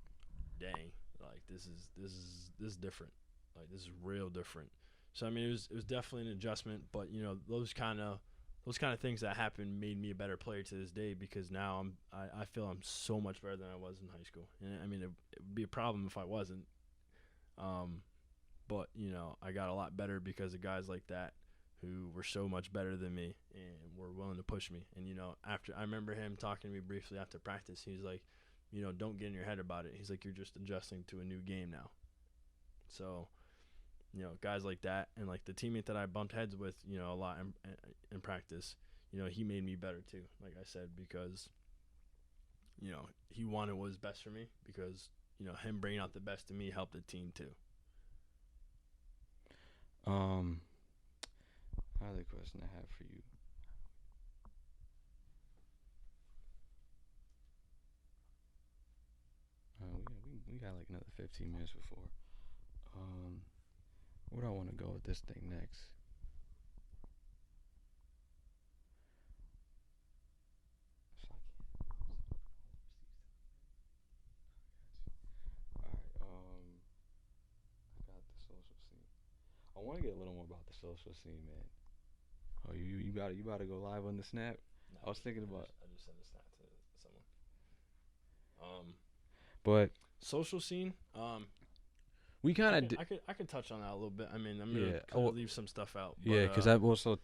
dang, like this is different, like this is real different. So I mean, it was definitely an adjustment, but those kind of things that happened made me a better player to this day because now I feel I'm so much better than I was in high school. And I mean, it would be a problem if I wasn't. But I got a lot better because of guys like that who were so much better than me and were willing to push me. And, after I remember him talking to me briefly after practice, he's like, don't get in your head about it. He's like, you're just adjusting to a new game now. So, guys like that, and like the teammate that I bumped heads with, a lot in practice, he made me better too, like I said, because, he wanted what was best for me, because, him bringing out the best in me helped the team too. Another question I have for you. We got like another 15 minutes before. Where do I want to go with this thing next? Alright, I got the social scene. I want to get a little more about the social scene, man. Oh, you about to go live on the Snap? No, I was thinking about. I just sent a snap to someone. But Social scene. We kind of I could touch on that a little bit. I mean, I'm gonna Yeah. leave some stuff out. But, yeah, because I also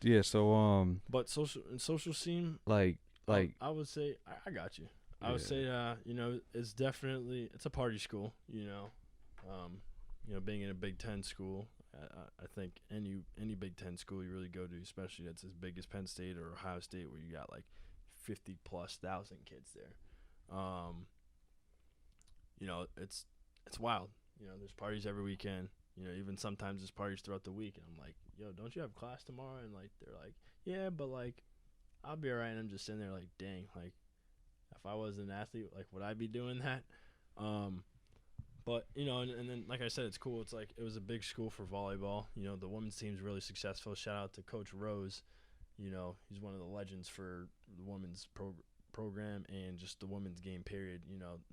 But social scene. like I would say I got you. I would Yeah. say it's definitely it's a party school. Being in a Big Ten school, I think any Big Ten school you really go to, especially that's as big as Penn State or Ohio State, where you got like 50,000+ kids there. It's wild. There's parties every weekend. Even sometimes there's parties throughout the week, and I'm like, yo, don't you have class tomorrow? And like they're like, yeah, but like I'll be alright. And I'm just sitting there like, dang, like if I was an athlete, like would I be doing that? But and then like I said, it's cool. It's like it was a big school for volleyball. The women's team's really successful. Shout out to Coach Rose. He's one of the legends for the women's program and just the women's game period.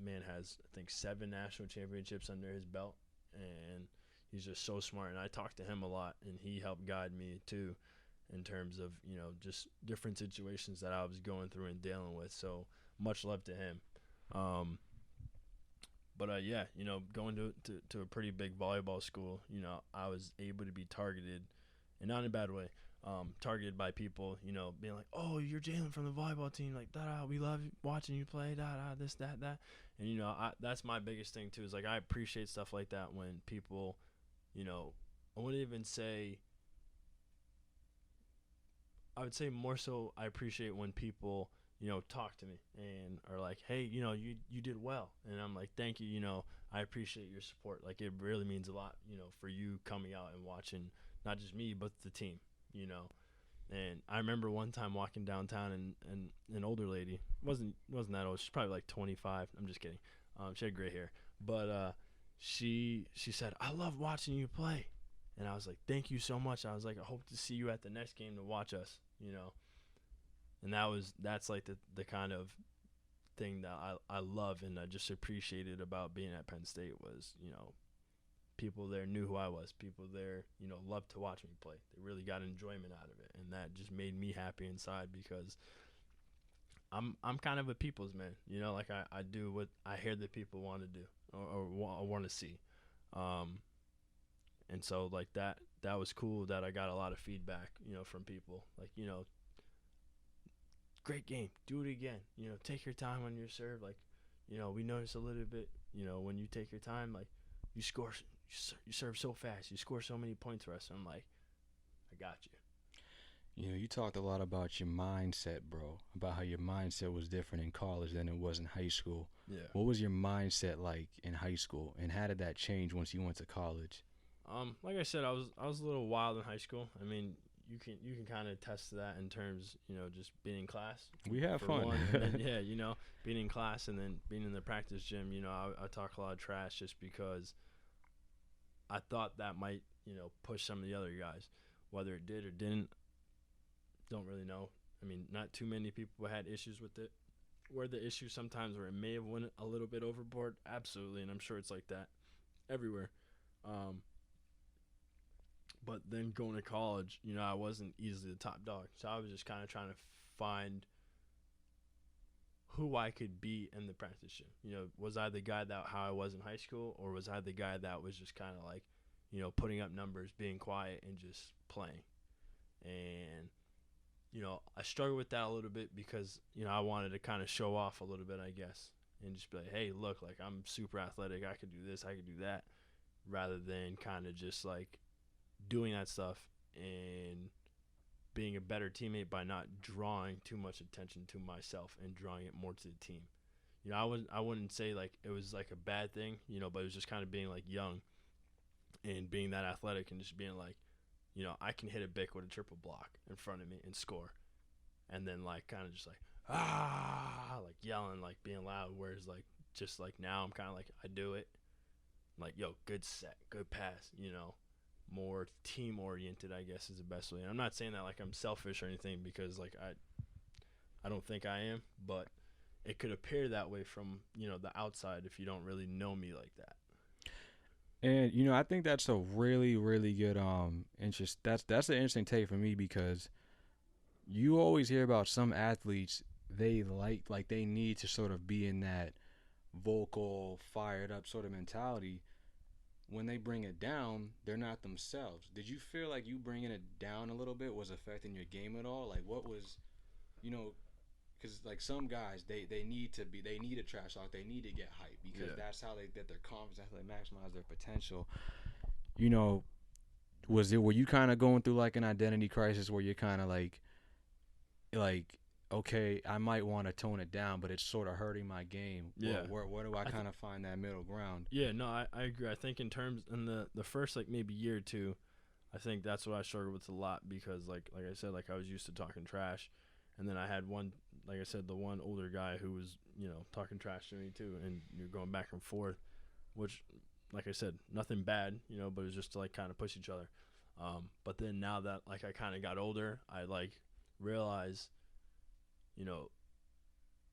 Man has I think 7 national championships under his belt, and he's just so smart. And I talked to him a lot, and he helped guide me too in terms of just different situations that I was going through and dealing with. So much love to him. But yeah, going to a pretty big volleyball school, I was able to be targeted, and not in a bad way, targeted by people, being like, oh, you're Jalen from the volleyball team, like, da-da, we love watching you play, da-da, this, that. And, that's my biggest thing, too, is, like, I appreciate stuff like that when people, I wouldn't even say, I would say more so I appreciate when people talk to me and are like, hey, you did well. And I'm like, thank you. I appreciate your support. Like, it really means a lot, for you coming out and watching not just me, but the team, And I remember one time walking downtown and an older lady, wasn't that old. She's probably like 25. I'm just kidding. She had gray hair. But she said, I love watching you play. And I was like, thank you so much. I was like, I hope to see you at the next game to watch us, And that's like the kind of thing that I love and I just appreciated about being at Penn State was, people there knew who I was. People there, loved to watch me play. They really got enjoyment out of it, and that just made me happy inside because I'm kind of a people's man. Like I do what I hear that people want to do or want to see. And so like that was cool that I got a lot of feedback, from people like, great game, do it again, take your time on your serve. Like, we notice a little bit, when you take your time, like you serve so fast, you score so many points for us. I'm like, I got you. You talked a lot about your mindset, bro, about how your mindset was different in college than it was in high school. Yeah. What was your mindset like in high school, and how did that change once you went to college? Like I said, I was a little wild in high school. I mean, you can kind of attest to that in terms, just being in class. We have fun. And then, being in class and then being in the practice gym, I talk a lot of trash just because I thought that might, push some of the other guys. Whether it did or didn't, don't really know. I mean, not too many people had issues with it. Where the issue sometimes where it may have went a little bit overboard, absolutely, and I'm sure it's like that everywhere. But then going to college, I wasn't easily the top dog. So I was just kind of trying to find who I could be in the practice gym. Was I the guy that how I was in high school, or was I the guy that was just kind of like, putting up numbers, being quiet, and just playing? And, I struggled with that a little bit because, I wanted to kind of show off a little bit, I guess, and just be like, hey, look, like, I'm super athletic. I could do this. I could do that, rather than kind of just, like, doing that stuff and being a better teammate by not drawing too much attention to myself and drawing it more to the team. I wouldn't say, like, it was, like, a bad thing, but it was just kind of being, like, young and being that athletic and just being, like, I can hit a bic with a triple block in front of me and score. And then, like, kind of just, like, like, yelling, like, being loud. Whereas, like, just, like, now I'm kind of, like, I do it. Like, yo, good set, good pass, more team-oriented, I guess, is the best way. And I'm not saying that, like, I'm selfish or anything because, like, I don't think I am. But it could appear that way from, the outside if you don't really know me like that. And I think that's a really, really good interest. That's an interesting take for me because you always hear about some athletes they like they need to sort of be in that vocal, fired up sort of mentality. When they bring it down, they're not themselves. Did you feel like you bringing it down a little bit was affecting your game at all? Like, what was, because like some guys they need to trash talk, they need to get hype because that's how they get their confidence, that's how they maximize their potential. Were you kind of going through like an identity crisis where you're kind of like okay, I might want to tone it down, but it's sort of hurting my game. Yeah. Where do I kind of find that middle ground? Yeah, no, I agree. I think in the first, like, maybe year or two, I think that's what I struggled with a lot because, like I said, like, I was used to talking trash. And then I had one, like I said, the one older guy who was, talking trash to me too. And you're going back and forth, which, like I said, nothing bad, but it was just to, like, kind of push each other. But then now that, like, I kind of got older, I, like, realized,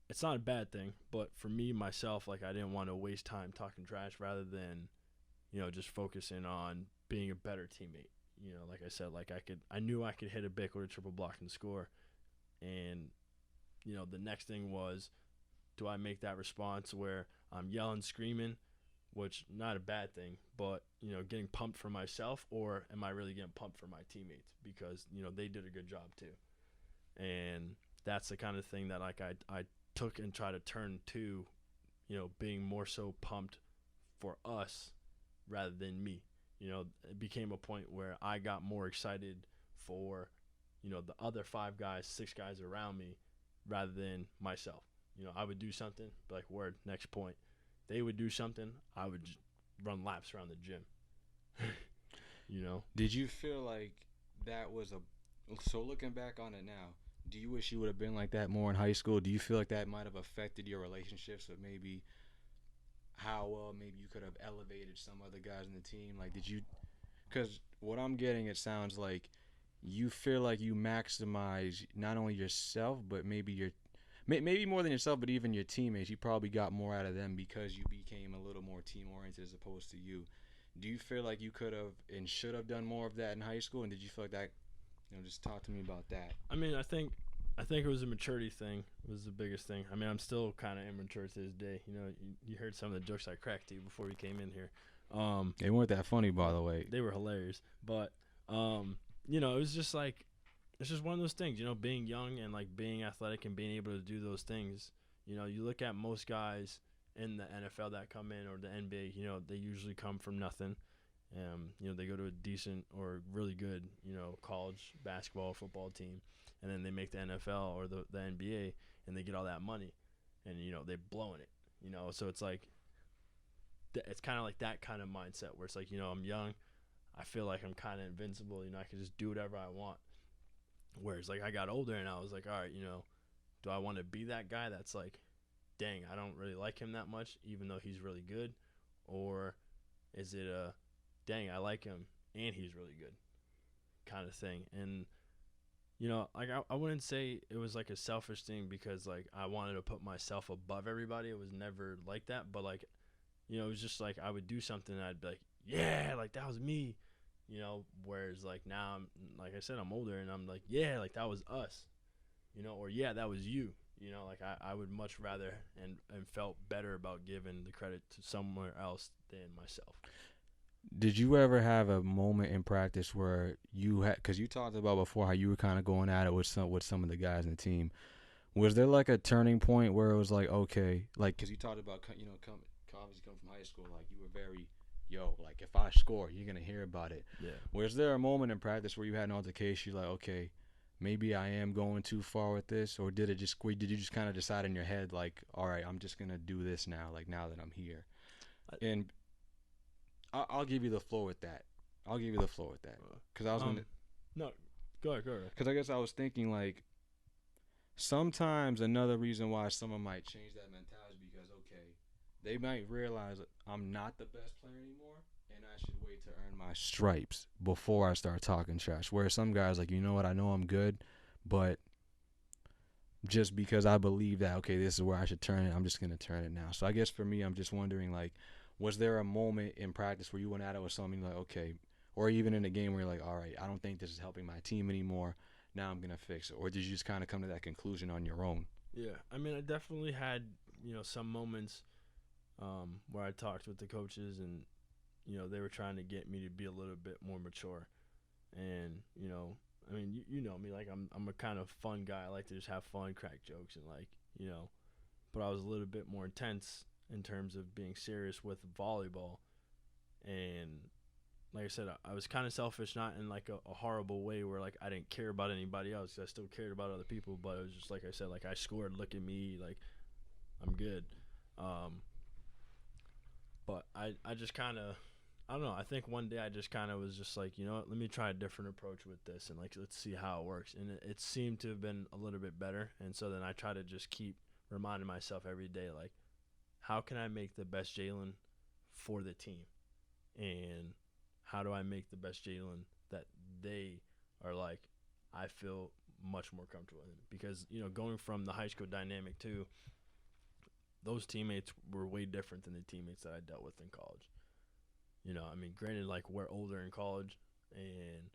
it's not a bad thing, but for me, myself, like, I didn't want to waste time talking trash rather than, just focusing on being a better teammate. Like I said, like, I knew I could hit a bic with a triple block and score. And, the next thing was, do I make that response where I'm yelling, screaming, which not a bad thing, but, getting pumped for myself, or am I really getting pumped for my teammates because, they did a good job too. And that's the kind of thing that, like, I took and tried to turn to, being more so pumped for us rather than me. It became a point where I got more excited for, the other 5 guys, 6 guys around me rather than myself. I would do something, be like, word, next point. They would do something, I would just run laps around the gym. Did you feel like that was so looking back on it now, do you wish you would have been like that more in high school? Do you feel like that might have affected your relationships with maybe how well maybe you could have elevated some other guys in the team? Like, did you – because what I'm getting, it sounds like you feel like you maximize not only yourself but maybe maybe more than yourself, but even your teammates. You probably got more out of them because you became a little more team-oriented as opposed to you. Do you feel like you could have and should have done more of that in high school? And did you feel like that – just talk to me about that. I mean, I think it was a maturity thing was the biggest thing. I mean, I'm still kind of immature to this day. You heard some of the jokes I cracked to you before you came in here. They weren't that funny, by the way. They were hilarious. But, it was just like, it's just one of those things, being young and, like, being athletic and being able to do those things. You look at most guys in the NFL that come in or the NBA, they usually come from nothing. They go to a decent or really good, college basketball, football team, and then they make the NFL or the NBA, and they get all that money, and they're blowing it. So it's like, it's kind of like that kind of mindset where it's like, I'm young, I feel like I'm kind of invincible. I can just do whatever I want. Whereas, like, I got older and I was like, all right, do I want to be that guy that's like, dang, I don't really like him that much, even though he's really good, or is it a dang, I like him, and he's really good kind of thing. And, like, I wouldn't say it was, like, a selfish thing because, like, I wanted to put myself above everybody. It was never like that. But, like, it was just, like, I would do something and I'd be like, yeah, like, that was me. Whereas, like, now, like I said, I'm older and I'm like, yeah, like, that was us. Or, yeah, that was you. Like, I would much rather and felt better about giving the credit to somewhere else than myself. Did you ever have a moment in practice where you had, because you talked about before how you were kind of going at it with some of the guys in the team. Was there like a turning point where it was like, okay, like, because you talked about, obviously come from high school, like you were very, like if I score, you're going to hear about it. Yeah. Was there a moment in practice where you had an altercation, you're like, okay, maybe I am going too far with this? Or did you just kind of decide in your head, like, all right, I'm just going to do this now, like now that I'm here? And I'll give you the floor with that. Because I was going to. No, go ahead. Because I guess I was thinking, like, sometimes another reason why someone might change that mentality is because, okay, they might realize that I'm not the best player anymore, and I should wait to earn my stripes before I start talking trash. Whereas some guys, like, you know what, I know I'm good, but just because I believe that, okay, this is where I should turn it, I'm just going to turn it now. So I guess for me, I'm just wondering, like, was there a moment in practice where you went at it with something like, okay, or even in a game where you're like, all right, I don't think this is helping my team anymore, now I'm going to fix it? Or did you just kind of come to that conclusion on your own? Yeah, I mean, I definitely had, some moments where I talked with the coaches and, they were trying to get me to be a little bit more mature. And, I mean, you know me, like I'm a kind of fun guy. I like to just have fun, crack jokes, and but I was a little bit more intense in terms of being serious with volleyball. And like I said, I was kind of selfish, not in like a horrible way where like I didn't care about anybody else. I still cared about other people, but it was just like I said, like I scored, look at me, like I'm good. But I just kind of, I don't know, I think one day I just kind of was just like, you know what, let me try a different approach with this and like let's see how it works. And it seemed to have been a little bit better. And so then I try to just keep reminding myself every day, like, how can I make the best Jalen for the team? And how do I make the best Jalen that they are like, I feel much more comfortable in? Because, going from the high school dynamic too, those teammates were way different than the teammates that I dealt with in college. I mean, granted, like, we're older in college and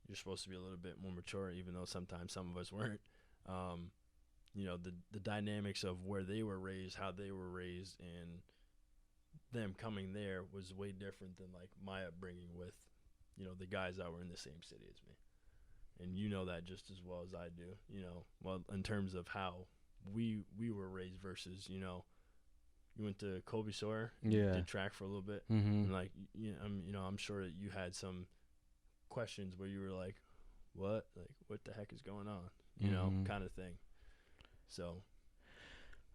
you're supposed to be a little bit more mature, even though sometimes some of us weren't. The dynamics of where they were raised, how they were raised, and them coming there was way different than like my upbringing with, the guys that were in the same city as me. And you know that just as well as I do, well, in terms of how we were raised versus, you went to Kobe Sawyer, did track for a little bit, and like, I'm sure that you had some questions where you were like, what the heck is going on, kind of thing. So,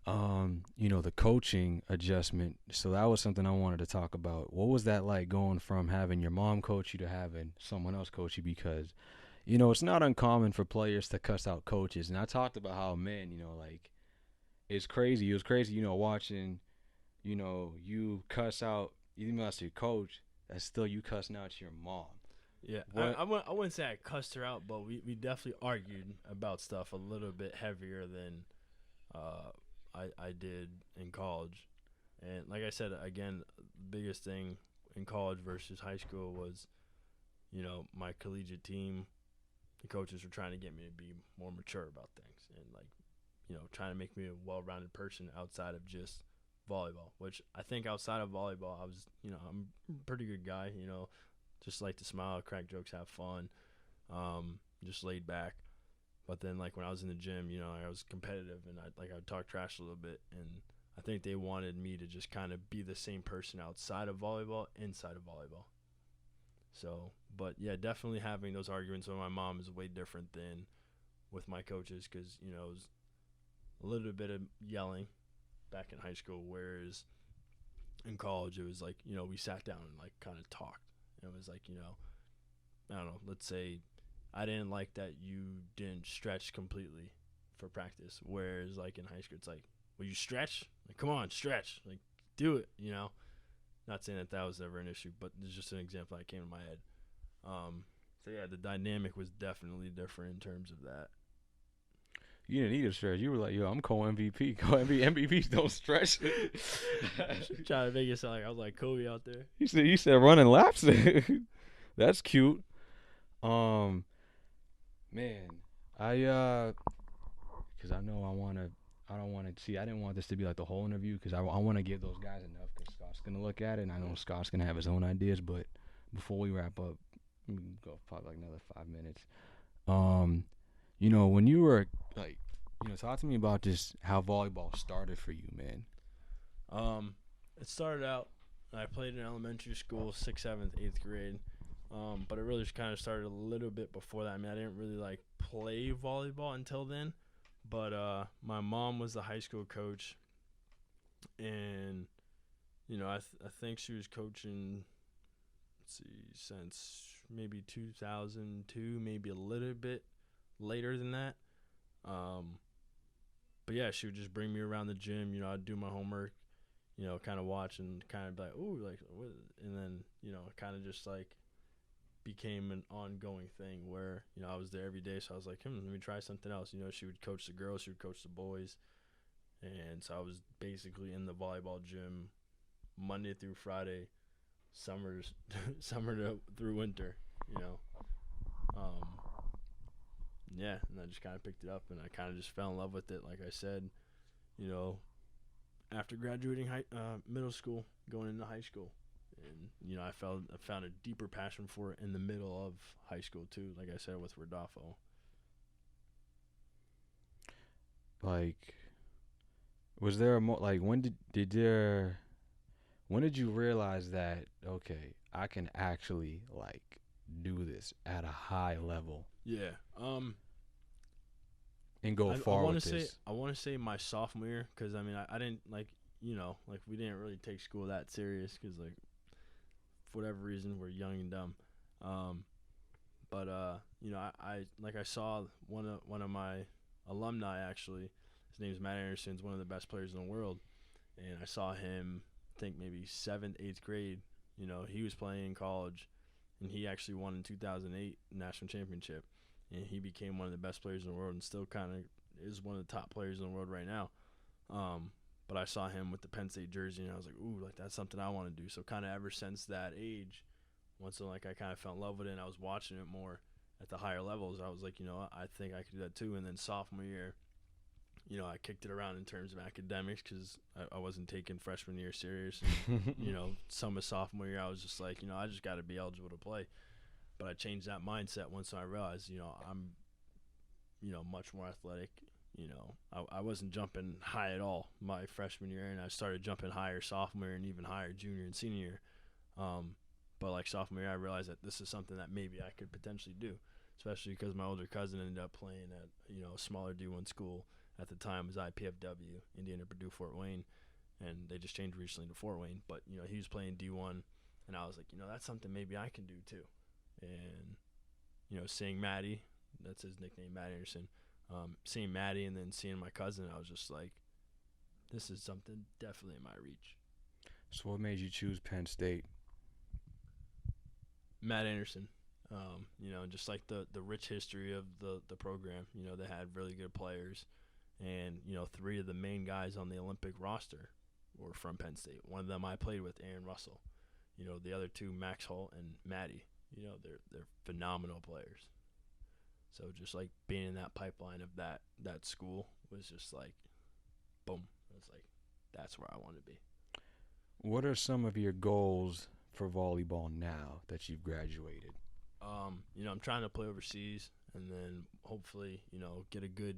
the coaching adjustment. So that was something I wanted to talk about. What was that like going from having your mom coach you to having someone else coach you? Because, it's not uncommon for players to cuss out coaches. And I talked about how, man, like, it's crazy. It was crazy, watching, you cuss out, even though that's your coach, that's still you cussing out your mom. Yeah, I wouldn't say I cussed her out, but we definitely argued about stuff a little bit heavier than I did in college. And like I said, again, the biggest thing in college versus high school was, my collegiate team, the coaches were trying to get me to be more mature about things and, like, trying to make me a well-rounded person outside of just volleyball, which I think outside of volleyball, I was, I'm a pretty good guy, just like to smile, crack jokes, have fun, just laid back. But then, like, when I was in the gym, I was competitive and I'd talk trash a little bit. And I think they wanted me to just kind of be the same person outside of volleyball, inside of volleyball. So, but yeah, definitely having those arguments with my mom is way different than with my coaches because, it was a little bit of yelling back in high school, whereas in college it was like, we sat down and like kind of talked. And it was like, I don't know, let's say I didn't like that you didn't stretch completely for practice, whereas like in high school it's like, will you stretch? Like, come on, stretch, like, do it, Not saying that was ever an issue, but it's just an example that came to my head. So yeah, the dynamic was definitely different in terms of that. You didn't need a stretch. You were like, yo, I'm CoMVP. MVPs don't stretch. Trying to make it sound like I was like Kobe out there. You said running laps. That's cute. Man, because I know I don't want to see. I didn't want this to be like the whole interview because I want to give those guys enough because Scott's gonna look at it, and I know Scott's gonna have his own ideas. But before we wrap up, we can go probably like another 5 minutes. You know, when you were like, you know, talk to me about just how volleyball started for you, man. It started out. I played in elementary school, 6th, 7th, 8th grade. But it really just kind of started a little bit before that. I mean, I didn't really like play volleyball until then. But my mom was the high school coach, and you know, I think she was coaching. Let's see, since maybe 2002, maybe a little bit later than that. But yeah, she would just bring me around the gym. You know, I'd do my homework. You know, kind of watch and kind of be like, ooh, like, what? And then you know, kind of just like became an ongoing thing where, you know, I was there every day, so I was like, let me try something else. You know, she would coach the girls, she would coach the boys, and so I was basically in the volleyball gym Monday through Friday, summer through winter, you know. Yeah, and I just kind of picked it up, and I kind of just fell in love with it, like I said, you know, after graduating middle school, going into high school. And, you know, I found a deeper passion for it in the middle of high school, too, like I said, with Rodolfo. Like, was there a like when did you realize that, okay, I can actually like do this at a high level? Yeah. And go far with this. I want to say my sophomore year, because I mean I didn't like, you know, like we didn't really take school that serious because, like, for whatever reason we're young and dumb. But you know, I like I saw one of my alumni, actually. His name's Matt Anderson. He's one of the best players in the world, and I saw him, I think maybe 7th, 8th grade. You know, he was playing in college, and he actually won in 2008 national championship, and he became one of the best players in the world, and still kind of is one of the top players in the world right now. But I saw him with the Penn State jersey, and I was like, ooh, like that's something I want to do. So kind of ever since that age, once like I kind of fell in love with it, and I was watching it more at the higher levels, I was like, you know, I think I could do that too. And then sophomore year, you know, I kicked it around in terms of academics because I wasn't taking freshman year serious. And, you know, some of sophomore year, I was just like, you know, I just got to be eligible to play. But I changed that mindset once I realized, you know, I'm, you know, much more athletic. You know, I wasn't jumping high at all my freshman year, and I started jumping higher sophomore and even higher junior and senior year. But like sophomore year, I realized that this is something that maybe I could potentially do, especially because my older cousin ended up playing at, you know, a smaller D1 school. At the time was IPFW, Indiana Purdue Fort Wayne, and they just changed recently to Fort Wayne. But, you know, he was playing D1, and I was like, you know, that's something maybe I can do too. And, you know, seeing Maddie, that's his nickname, Matt Anderson, seeing Maddie and then seeing my cousin, I was just like, this is something definitely in my reach. So what made you choose Penn State? Matt Anderson. You know, just like the rich history of the program. You know, they had really good players. And, you know, 3 of the main guys on the Olympic roster were from Penn State. One of them I played with, Aaron Russell. You know, the other 2, Max Holt and Maddie. You know, they're phenomenal players. So just like being in that pipeline of that school was just like, boom. It was like, that's where I want to be. What are some of your goals for volleyball now that you've graduated? You know, I'm trying to play overseas and then hopefully, you know, get a good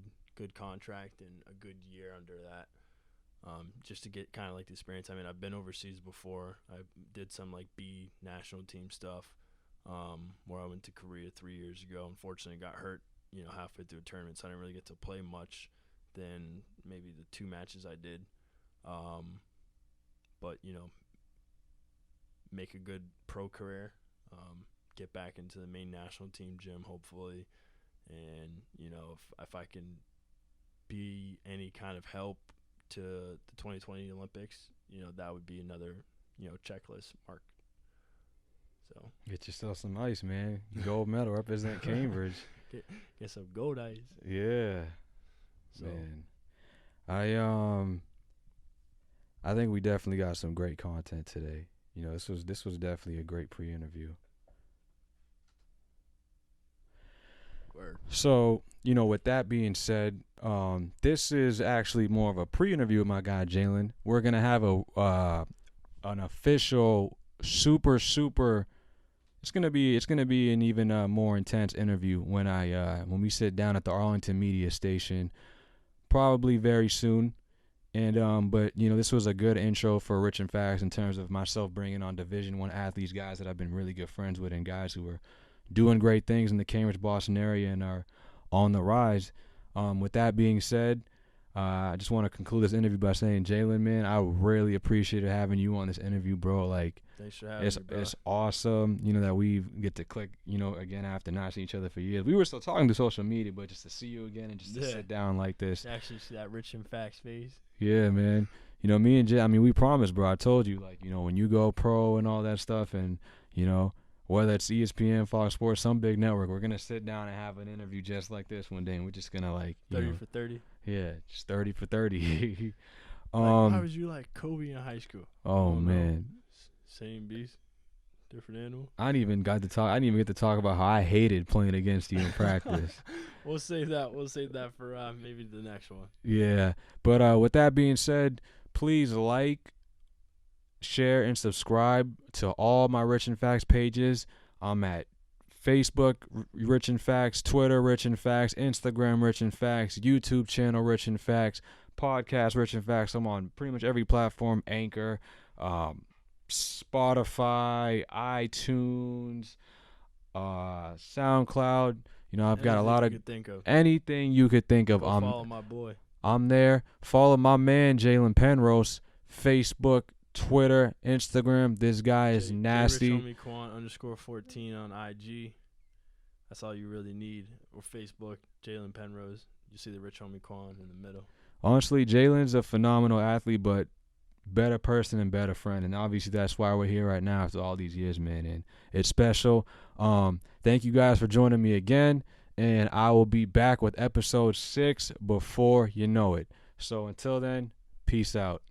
contract and a good year under that. Just to get kind of like the experience. I mean, I've been overseas before. I did some like B national team stuff. Where I went to Korea 3 years ago. Unfortunately, got hurt, you know, halfway through a tournament, so I didn't really get to play much than maybe the 2 matches I did. But, you know, make a good pro career, get back into the main national team gym, hopefully. And, you know, if I can be any kind of help to the 2020 Olympics, you know, that would be another, you know, checklist mark. So Get yourself some ice, man. Gold medal, represent Cambridge. Get some gold ice. Yeah. So. Man. I think we definitely got some great content today. You know, this was definitely a great pre-interview. Word. So, with that being said, this is actually more of a pre-interview with my guy Jalen. We're gonna have an official super. It's gonna be an even more intense interview when we sit down at the Arlington Media Station, probably very soon. And but this was a good intro for Rich and Facts in terms of myself bringing on Division I athletes, guys that I've been really good friends with, and guys who are doing great things in the Cambridge, Boston area and are on the rise. With that being said, I just want to conclude this interview by saying, Jalen, man, I really appreciated having you on this interview, bro. Like, thanks for having me, bro. It's awesome, that we get to click, again after not seeing each other for years. We were still talking through social media, but just to see you again and just to sit down like this. Actually see that Rich and Facts face. Yeah, man. Me and Jay, we promised, bro. I told you, like, when you go pro and all that stuff, and whether it's ESPN, Fox Sports, some big network, we're gonna sit down and have an interview just like this one day, and we're just gonna 30 for 30. Yeah, just 30 for 30. How was you like Kobe in high school? Oh man, same beast, different animal. I didn't even get to talk about how I hated playing against you in practice. We'll save that for maybe the next one. Yeah, but with that being said, please like, share, and subscribe to all my Rich and Facts pages. I'm at Facebook, Rich and Facts, Twitter, Rich and Facts, Instagram, Rich and Facts, YouTube channel, Rich and Facts, podcast, Rich and Facts. I'm on pretty much every platform, Anchor, Spotify, iTunes, SoundCloud. I've got a lot of anything you could think of. Follow my boy. I'm there. Follow my man, Jalen Penrose, Facebook, Twitter, Instagram. This guy is nasty. Rich _14 on IG. That's all you really need. Or Facebook, Jalen Penrose. You see the Rich Homie Quan in the middle. Honestly, Jalen's a phenomenal athlete, but better person and better friend. And obviously that's why we're here right now after all these years, man. And it's special. Thank you guys for joining me again. And I will be back with episode 6 before you know it. So until then, peace out.